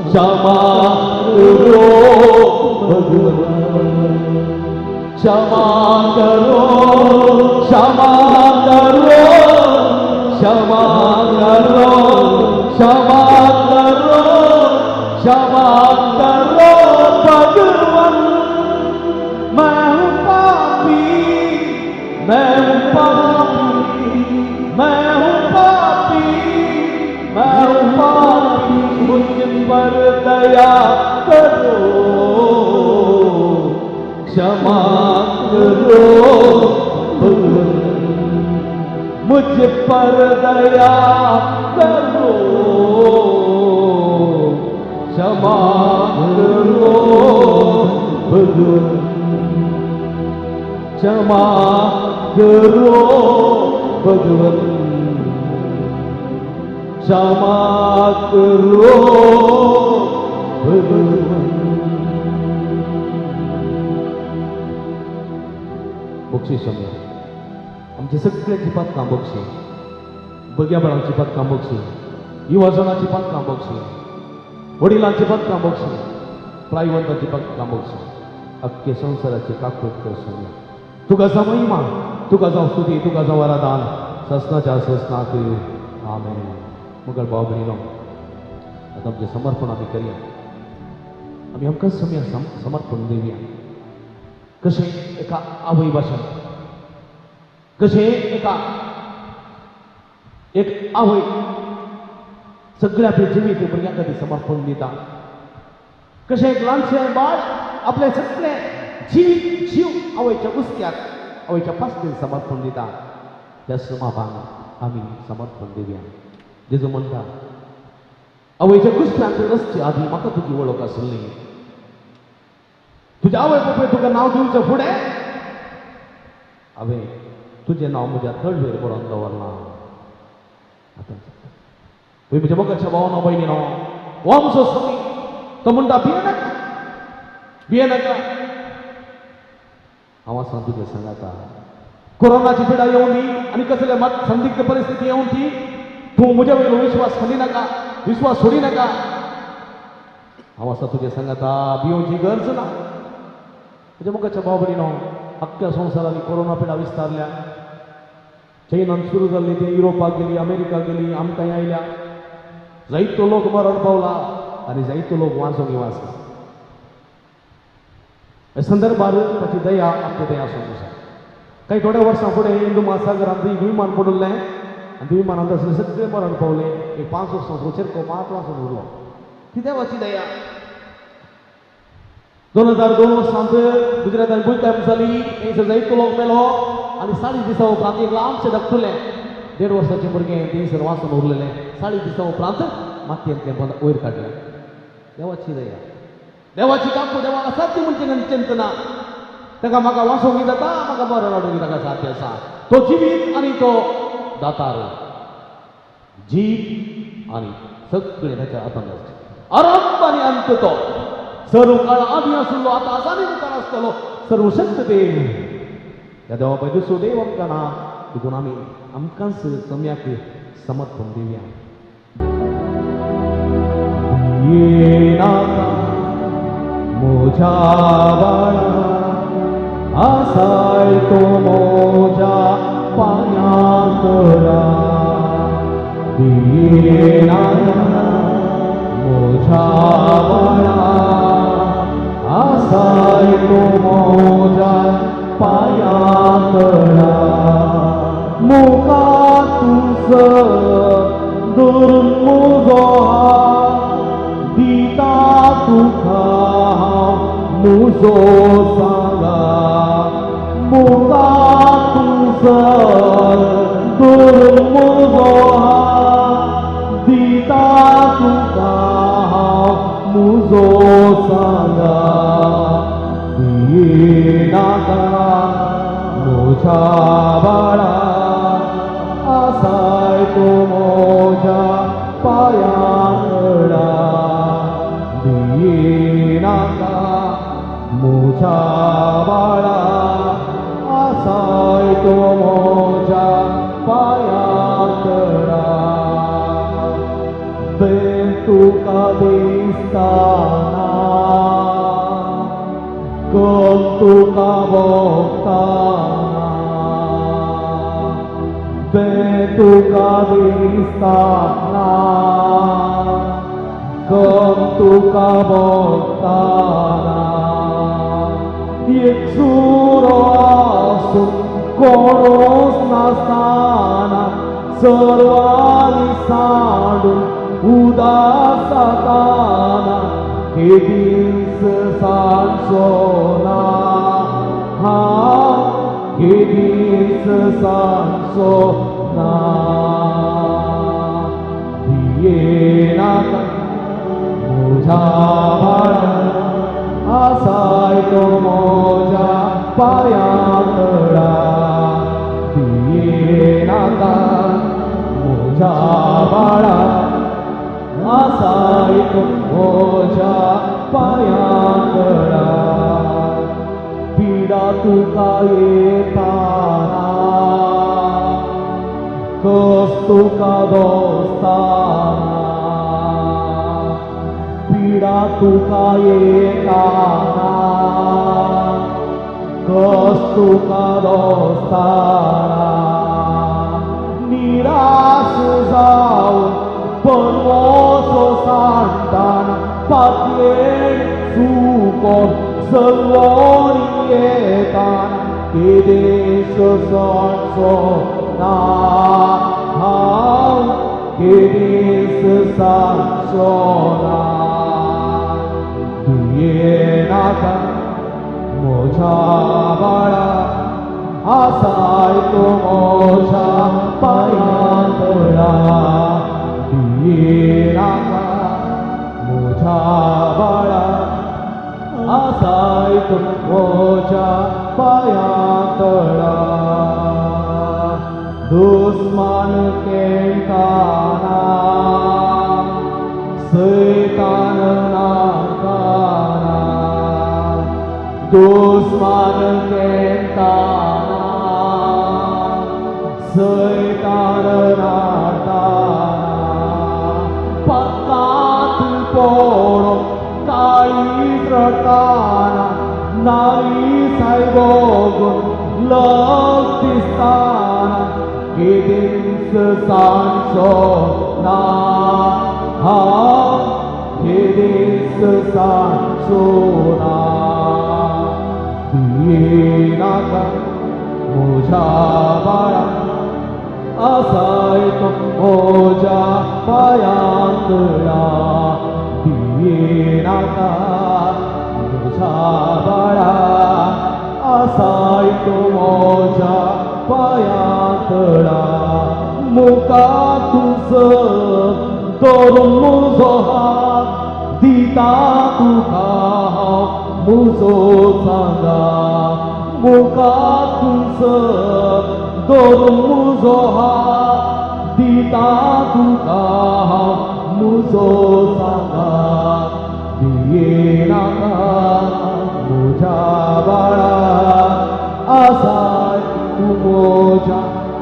क्षमा करो भगवन क्षमा करो क्षमा करो क्षमा करो क्षमा करो क्षमा करो भगवन मैं हूँ पापी मैं हूँ पापी मैं हूँ पापी मैं हूँ पापी मुझ पर दया करो क्षमा करो भगवन मुझ पर दया करो क्षमा करो भगवन क्षमा करो भगवन क्षमा करो भगवन बक्षीस समजा आमचे सगळ्यांची पातकां बक्षी भुरग्या बाळांची पातकां बक्षी युवाजनाची पातकां बक्षी वडिलांची पातकां बक्षी प्रायवंताची पातकां बक्षी अख्खे संसाराची काकूट कर समजा तुका जावं महिमा तुका जावं स्तुती तुका जावं वरदान ससनाच्या ससनाक आमेन मुगल भाव भयणो आता आमचें समर्पण आमी करया आमी आमकां समय समर्पण दिवया कशें एका आवय भाशेन कशें एक आवय सगळ्या आपले जिवीत भुरग्यां खातीर समर्पण दिता कशें एक ल्हानशें बाळ आपले सगळे जीव आवयच्या उस्त्याक आवयच्या पासयेन समर्पण दिता त्या समापान आमी समर्पण दिवया जेजू म्हणटा आवयच्या कुस्त्याक रसचे आदी म्हाका तुजी वळख आसली तुज्या आवय बापूय तुका नांव दिवचें फुडें हांवें तुजें नांव म्हज्या तळवेर बरोवन दवरलां आतां पळय म्हज्या मोगाच्या भावानो भयणीनो हो आमचो समी तो म्हणटा भियेनाका हांव आसा तुजें सांगाता कोरोनाची पिडा येवं दी आनी कसले मात संदिग्ध परिस्थिती येवं दी तूं म्हज्या वयलो विश्वास खाली विश्वास सोडी नाका हांव आसा तुजें सांगाता भियोवची गरज ना म्हज्या मोगाच्या भाव भयणीनो अख्ख्या संवसारांनी कोरोना पिडा विस्तारल्या चैनान सुरू जाल्ली ती युरोपाक गेली अमेरिका गेली आमकांय आयल्या जायतो लोक मरण पावला आनी जायतो लोक वाचूंक वाचला ह्या संदर्भार ताची दया आमची दया आसूंक जाय काही थोड्या वर्सां फुडें हिंदू महासागरांत एक विमान पडुल्लें आनी त्या विमानांत असले सगळे मरण पावले एक 5 वर्सांचो चिरको मात वाचून उरलो ती देवाची दया 2002 वर्सांत गुजरातांत भुंयकांप जाली थंयसर जायतो लोक मेलो आनी 40 दिसां उपरांत एक ल्हानशें धाकटुलें 1.5 वर्साचें भुरगें थंयसर वाचून उरलेलें 40 दिसां उपरांत मातयेंत तें वयर काडलें देवाची दया देवाची काकू देवाक असाध्य म्हणजे चिंतना ताका म्हाका वाचोवंक जाता म्हाका मरण हाडूंक ताका साध्य आसा तो जिवीत आनी तो दातार जीव आनी सगळें ताच्या हातांत आसता आरंभ आनी अंत तो सर्व काळ आदी आसलो आतां आसा आनी मुखार आसतलो सर्वशक्त देव ह्या देवा पळय दुसरो देव आमकां ना देखून आमी आमकांच सम्याक समर्पण दिवया येनाका मोजा बाळा आसाय तो मोजा पायांतरा येनाका मोजा बाळा आसाय तो मोजा पायांतरा मुका तुझ दुरून मुजो दिता तुका मुजो सांगा मुका तुझ दुरून मुजो दिता तुका मुजो सांगा येनाका मोजा बाळा आसाय तो मोजा पायांतळा दिनाका मोजा बाळा आसाय तो मोजा पायांतळा बेन तुका दिसताना कोण तुका भोगताना बेन तुका दिसताना कोण तुका भोगताना एकसुरो आसून कोणूच नासताना सर्वांनी सांडून उदास जाताना हे दीस सांजोना हे दीस सांजोना दियेनाका मोजा बाळा आसाय तो मोजा पायांतळा दियेनाका मोजा बाळा आसाय तो मोजा पायांतळा पिडा तुका येताना कस तुका दोस्ताना पिडा तुका येताना कस तुका दोस्ताना निराश जाऊन बनवोचो सांडताना पातयेन सुकोन सलवणी येताना हे देश सांजोना हे दीस सांजोना दियेनाका मोजा बाळा आसाय तो मोजा पायांतळा दियेनाका मोजा बाळा आसाय तो मोजा पायांतळा दुश्मन केंकाना सैतान नाकाना दुश्मन केंकाना सैतान नाकाना पक्कात पोळो काळीज रटाना नारी सायबोगून लग दिसताना हे दीस सांजोना हे दीस सांजोना दियेनाका मोजा बाळा आसाय तो मोजा पायांतळा दियेनाका मोजा बाळा आसाय तो मोजा पायांतळा मुका तुझ धरून मुजो हात दिता तुका हांव मुजो सांगा मुका तुझ धरून मुजो हात दिता तुका हांव मुजो सांगा दियेनाका मोजा बाळा आसाय तू मोजा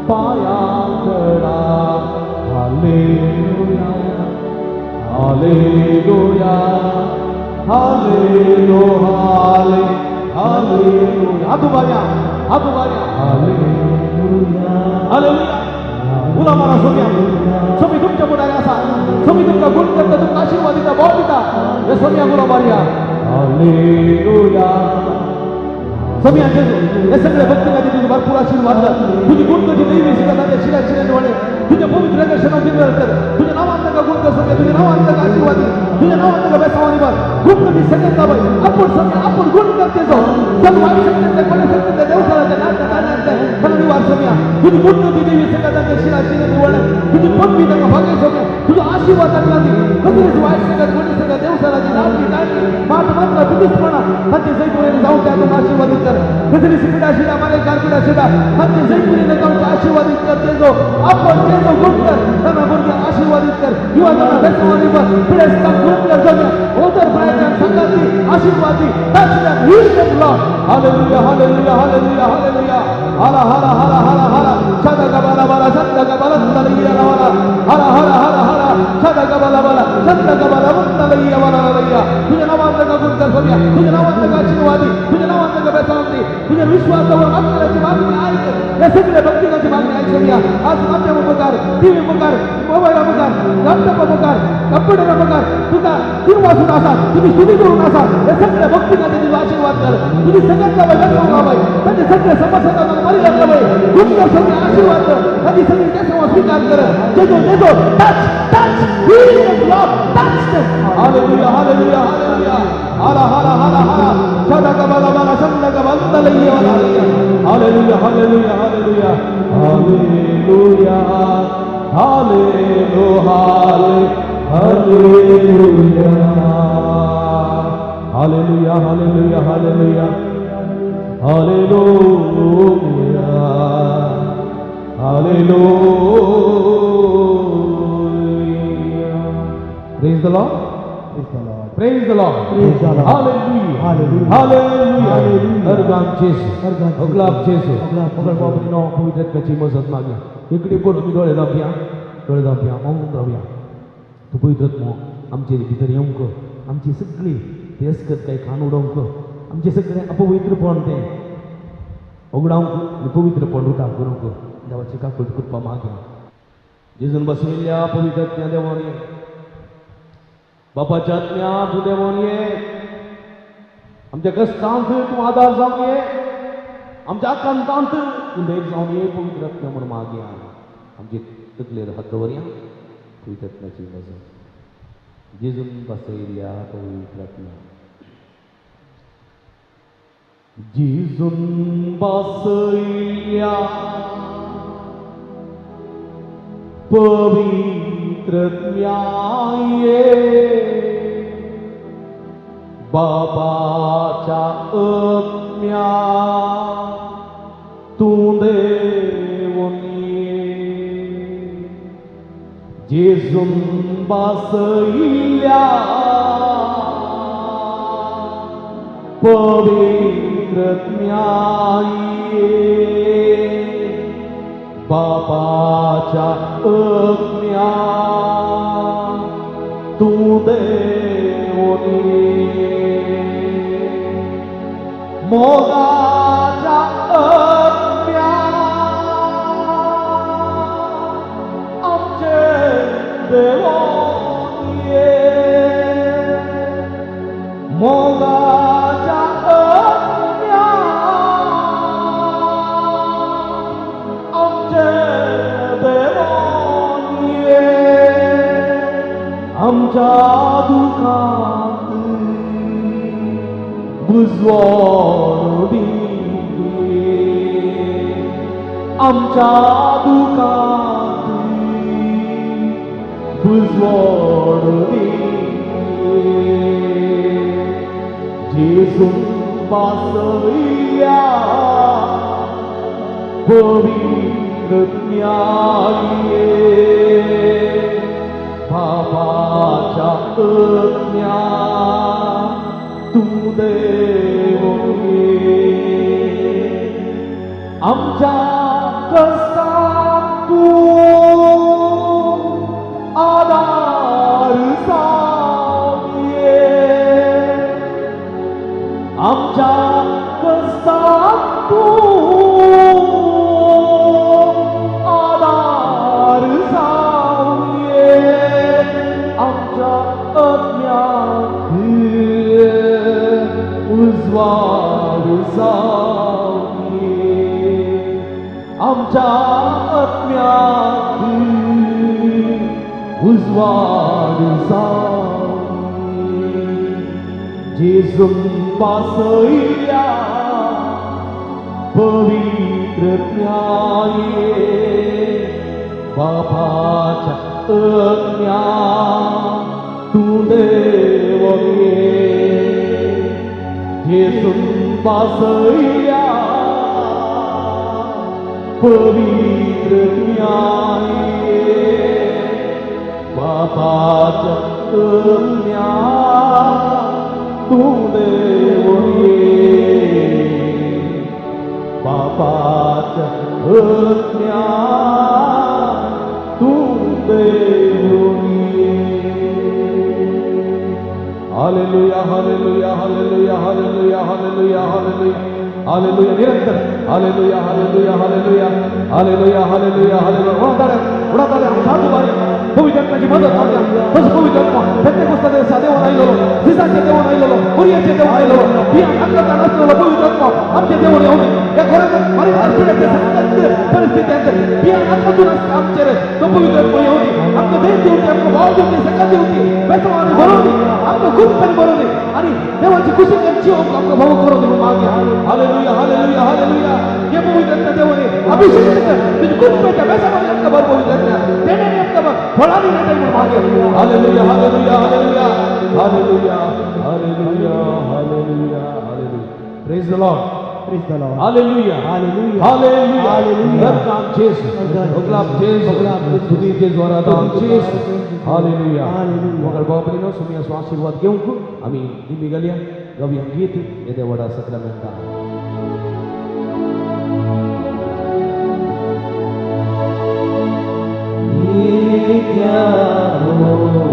पायांतळा हालेलुया hallelujah hallelujah hallelujah hallelujah hallelujah हालेलुया उला मारा सोम्या सोमी तुमच्या पुढे असा सोमी तुमका गुण करता तुमका आशीर्वाद दिता बोल दिता हे सोम्या उला मारिया हालेलुया सोम्या हे सगळे भक्त का तुझे भरपूर आशीर्वाद तुझी गुण कधी नाही विसरता त्या शिला शिला वळे तुझ्या पवित्र दर्शनात दिलं कर तुझ्या नावांत का गुण कर सोम्या तुझ्या नावांत का आशीर्वाद तुझ्या नावांत का बेसावानी बात गुण कधी सगळ्यांना बाई आपण सोम्या आपण गुण करते जो सर्व आयुष्यात पडे सत्य देवसाच्या नात्यात आनंद म्हणून वार सोम्या तुझी गुण कधी देवी सगळ्यांना त्या शिला शिला वळे तुझी पत्नी का भागे सोम्या तुझा आशीर्वाद लागला कधी वाईट सगळ्यात गुण सगळ्या देवसाची नाती नाती माट मात्र तुझीच म्हणा हत्ती जैपुरीने जाऊन त्यातून आशीर्वादित कर कधी सिपिडा शिडा मारे कारपिडा शिडा हत्ती जैपुरीने जाऊन आशीर्वादित करते जो आपण ते जो गुण कर त्यांना मुलगी आशीर्वाद आशीर्वादित कर युवकांना बेसवानी पर प्रेस्ता गुरुत्व जाऊया उतर पायाच्या संघाती आशीर्वादी touch them heal them Lord hallelujah hallelujah hallelujah hallelujah hala hala hala hala hala sadaka bala bala sadaka bala taliya wala hala hala hala hala sadaka bala bala sadaka bala taliya wala taliya तुझ्या नावात का गुणकर करूया तुझ्या नावात का आशीर्वादी तुझ्या नावात का बेसवानी तुझ्या विश्वासावर आपल्याची मागणी ऐक या सगळ्या भक्तीची मागणी ऐक करूया आज माध्यम उपकार टीव्ही उपकार मोबाईल उपकार लॅपटॉप उपकार कम्प्युटर उपकार तुझा तीन वाजून असा तुम्ही स्तुती करून असा या सगळ्या भक्तीचा तुझा आशीर्वाद कर तुझी सगळ्यांना वैभव त्यांचे सगळे समस्यांना बरी लागलाय तुमचा सगळे आशीर्वाद कर त्यांची सगळी त्या समस्या स्वीकार कर देतो touch touch heal lord touch hallelujah hallelujah hallelujah हाला हाला हाला हाला सदका बला बला सदका बंद लई hallelujah hallelujah hallelujah hallelujah hallelujah hallelujah hallelujah hallelujah hallelujah hallelujah hallelujah Praise the Lord. Praise the Lord. Praise the Lord. Hallelujah. Hallelujah. Hallelujah. Hallelujah. Ergam Jesu. Ergam Jesu. Oglap Jesu. Oglap Jesu. Oglap Babu no पवित्र कची मजत मागया. इकडे कोण मी डोळे दाबिया. डोळे दाबिया. मग दाबिया. तू पवित्र मो आमचे भितर येऊन को आमची सगळी तेसकत काही खान उडवून को आमचे सगळे अपवित्रपण ते उघडावून को पवित्रपण उठा करून को देवाची का कृपा मागया. जेजून बसविल्या पवित्र त्या देवाने बापाच्या आत्म्या तू देवान ये आमच्या कष्टांत तू आधार जाऊन ये आमच्या आकांतांत तू देव जाऊन ये पवित्र आत्म्या म्हणून मागे आमचे तकलेर हात दवरया पवित्र आत्म्याची मजत जेजून बसयल्या पवित्र आत्म्या जेजून बसयल्या पवित्र आत्म्या बाबाच्या आत्म्या तू देऊन ये जेजून बसयल्या पवित्र आत्म्या बाबाच्या आत्म्या तू देऊन ये मोगाच्या आत्म्या आमचे देऊन ये मोगाच्या आत्म्या आमचे देऊन ये आमच्या दुःखात बुजवाडी आमच्या दुःखात बुजवाडी जेजून बसयल्या पवित्र आत्म्या बाबाच्या आत्म्या तू देऊन ये आमच्या कष्टात तू आधार जाऊन ये आमच्या कष्टात तू आधार जाऊन ये आमच्या आत्म्या उजवाड जाऊन ये आमच्या आत्म्यात उजवाड जाऊन ये जेजून बसयल्या पवित्र आत्म्या बाबाच्या आत्म्या तू देऊन ये जेजून बसयल्या पवित्र आत्म्या बापाच्या कन्या तू देवये बापाच्या कन्या तू देवये हालेलुया hallelujah hallelujah hallelujah hallelujah hallelujah हालेलुया निरंतर हालेलुया हालेलुया हालेलुया हालेलुया हालेलुया हालेलुया उडाताले हम साधु बारी पवित्रात्म्याची मदत मागल्या बस पवित्रात्मा प्रत्येक पुस्तकात देव नाही लो सिसाचे देव नाही लो पुरियाचे देव नाही लो ही अंगता नसलेला पवित्रात्मा आमचे देव नाही होते या घरात मारी आश्चर्याचे संकट परिस्थिती आहे ही आत्मतून आमचे रे तो पवित्रात्मा होती आमचे देव होते आमचे भाव होते संकट होती बेसवारी भरवली आमचे खूप पण भरवली आणि देवाची खुशी त्यांची आमचा भाव करून मागे हालेलुया हालेलुया हालेलुया ये पवित्रात्मा देवाने अभिषेक कर तुझी खूप पेटा बेसवारी आमचा भर पवित्रात्मा तेने आमचा फळानी नाही म्हणून मागे hallelujah hallelujah hallelujah hallelujah hallelujah hallelujah हालेलुया praise the Lord Praise the Lord. Hallelujah Hallelujah. Hallelujah Hallelujah. रब चेस ओगलाप चेस स्तुति के द्वारा दाम चेस हालेलुया Hallelujah. मगर बापरीनो सुमिया आशीर्वाद घेऊन को आम्ही दिमी गलिया गवी गीत येते वडा सक्रामेंटा ये क्या होगा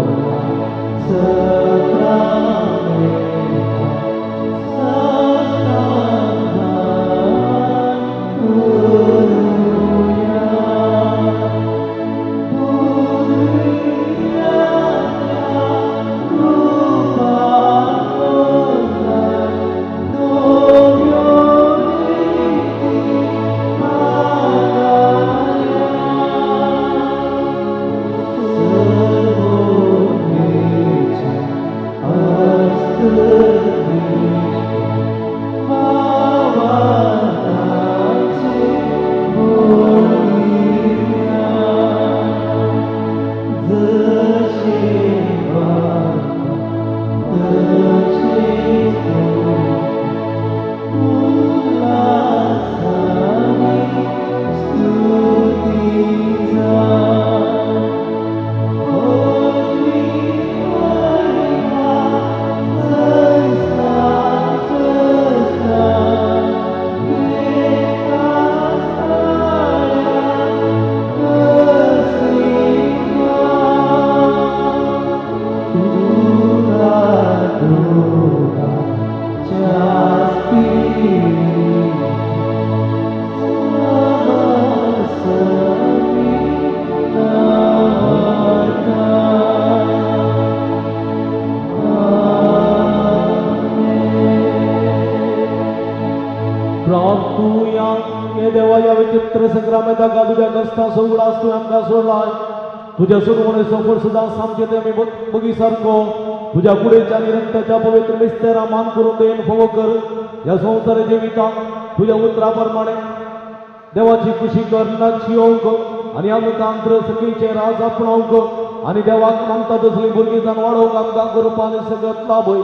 विचित्र संग्रामाचा का तुझ्या कष्टा सोगडास तू आमका सोडलाय तुझ्या सुरवणे सफळ सुद्धा आमचे ते आम्ही बघीसारखो तुझ्या पुढेच्या निरंतरच्या पवित्र मिस्तेरा मान करून देईन फव कर या संसार जीविता तुझ्या उतराप्रमाणे देवाची खुशी करण्याची अंक आणि आमकांत्र सगळीचे राज आपणावक आणि देवाक मानतात असली भुरगी जाण वाढवक आमकां कृपाने सगळं लाभ होय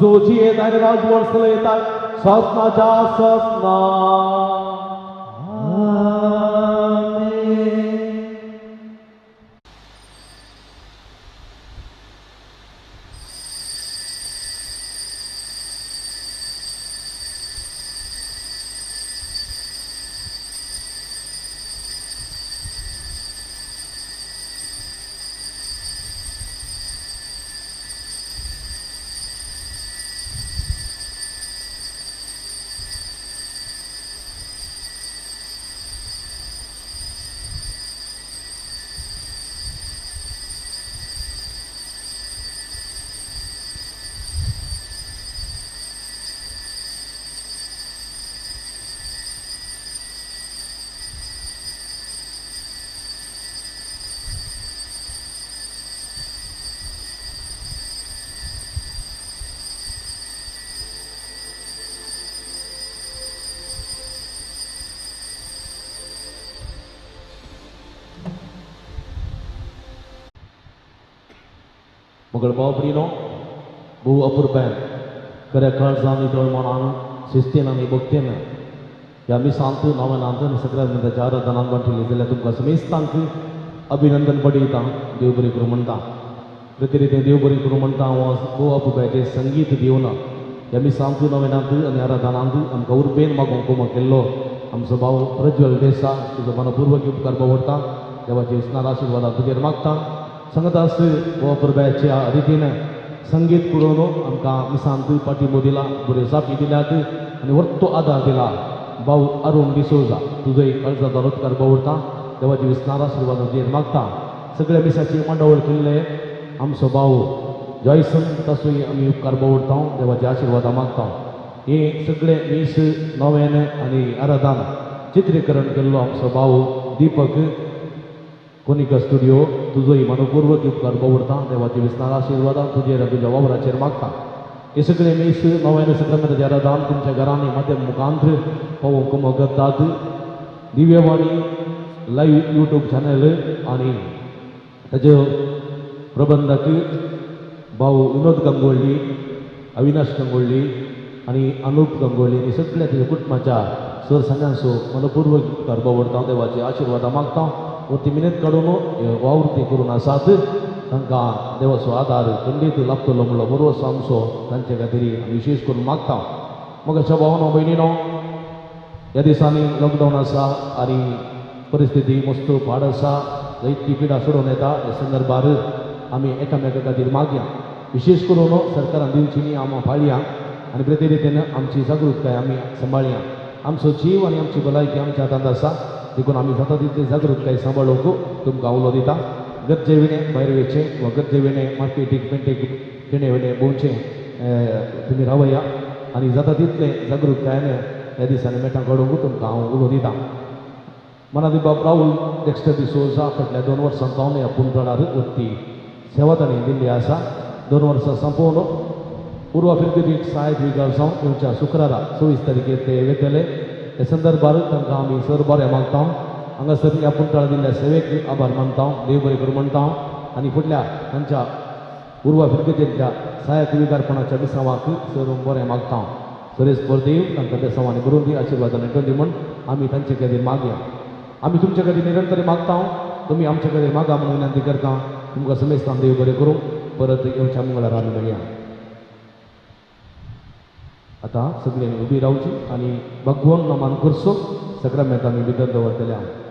जोची येत आणि राज वर्सल येत आहे शासनाच्या शासना मगर बापरीनो बहु अपूर्व खऱ्या काळजांनी तळमळान शिस्तीन आनी भक्तीन ह्या मिसांत नव्या नांदन सगळ्यांच्या आराधनांक वांटिल्ली जाल्यार तुमकां समेस्तांक अभिनंदन पडयता देव बरें करूं म्हणटा प्रतिरितीन देव बरें करूं म्हणटा हांव गोवा पुबायचें संगीत दिवना ह्या मिसांतू नव्यानांत आनी आराधनांत आमकां उर्बेन मागोवंक केल्लो आमचो भाव प्रज्वल देसाय तुजो मनपूर्वक उपकार पवडटा देवाचे स्नार आशिर्वादा तुजेर मागता सांगतास गोवा पुबायच्या रितीन संगीत करून आमकां मिसांत पाठिंबो दिला बऱ्यो जापी दिल्यात आनी वर्तो आदार दिला भाऊ अरुण डिसोजा तुजोय काळजाचो उपकार पवडता देवाचे विस्नार आशिर्वाद तुजेर मागता सगळ्या मिसाची मंडळ केल्ले आमचो भाऊ जॉयसन तासूय आमी उपकार पवडटा देवाचे आशिर्वादा मागता हे सगळे मीस नवेन आनी आराधन चित्रीकरण केल्लो आमचो भाऊ दीपक कोनिका स्टुडिओ तुजोय मनपूर्वक उपकार पवडता देवाचे विस्नार आशिर्वाद तुजेर तुज्या वावराचेर मागता हे सगळे मीस नव्यान सक्रामेताचें आराधन तुमच्या घरांनी माध्यम मुखांत्र पळोवंक मोगतात दिव्यवाणी लाईव्ह यूट्यूब चॅनल आनी ताचे प्रबंधक भाऊ विनोद गंगोळी अविनाश गंगोळी आनी अनूप गंगोळी आनी सगळ्या तुज्या कुटुंबाच्या सर सगळ्यांचो मनपूर्वक उपकार पवडता देवाचे आशिर्वादा मागता वरती मिनत काडून वावृत्ती करून आसात तांकां देवाचो आदार खंडीत लाभतलो म्हणलो बरो आमचो तांचे खातीर विशेश करून मागता मगाच्या भावानो भयणीनो ह्या दिसांनी लॉकडावन आसा आनी परिस्थिती मस्त पाड आसा जायती पिडा सोडून येता ह्या संदर्भार आमी एकामेका खातीर मागया विशेष करून सरकारान दिवची न्ही आमी पाळया आनी प्रते रितीन आमची जागृताय आमी सांबाळया आमचो जीव आनी आमची भलायकी आमच्या हातांत आसा देखून आमी जाता तितली जागृताय सांबाळूंक तुमकां उलो दिता गरजे विणें भायर वयचें वा गरजे विणें मार्केटीक पेंटेक केणे विणें भोंवचें तुमी रावया आनी जाता तितले जागृतायेन ह्या दिसांनी मेटां काडूंक तुमकां हांव उलो दिता मनादी बाब राहुल डेक्स्टर डिसोजा फाटल्या 2 वर्सां जावन ह्या पुंतळार वरती सेवा ताणें दिल्ली आसा 2 वर्सां संपोवन पूर्व फिरकतीक 6 विगार जावन येवच्या शुक्रारा 24 तारखेर ते वेतले हे संदर्भार तांकां आमी सर बरें मागता हांगासर ह्या पुंतळा दिल्ल्या सेवेक आभार मानता देव बरें करूं म्हणटा आनी फुडल्या तांच्या पूर्व फिरकतींतल्या सहाय्यक विगारपणाच्या मिसावाक सर बरें मागता सुरेश परदेव तांकां त्या सवानी बरोवन दी आशिर्वादान येटून दी म्हण आमी तांचे खातीर मागया आमी तुमचे खातीर निरंतर मागता तुमी आमचे खातीर मागा म्हणून विनंती करता तुमकां समेस्तान देव बरें करूं परत येवच्या मंगळार आमी मेळया आतां सगळ्यांनी उबी रावची आनी भगवंत नमन करचो सक्रामेंत आमी भितर दवरतले दिव्यवाणी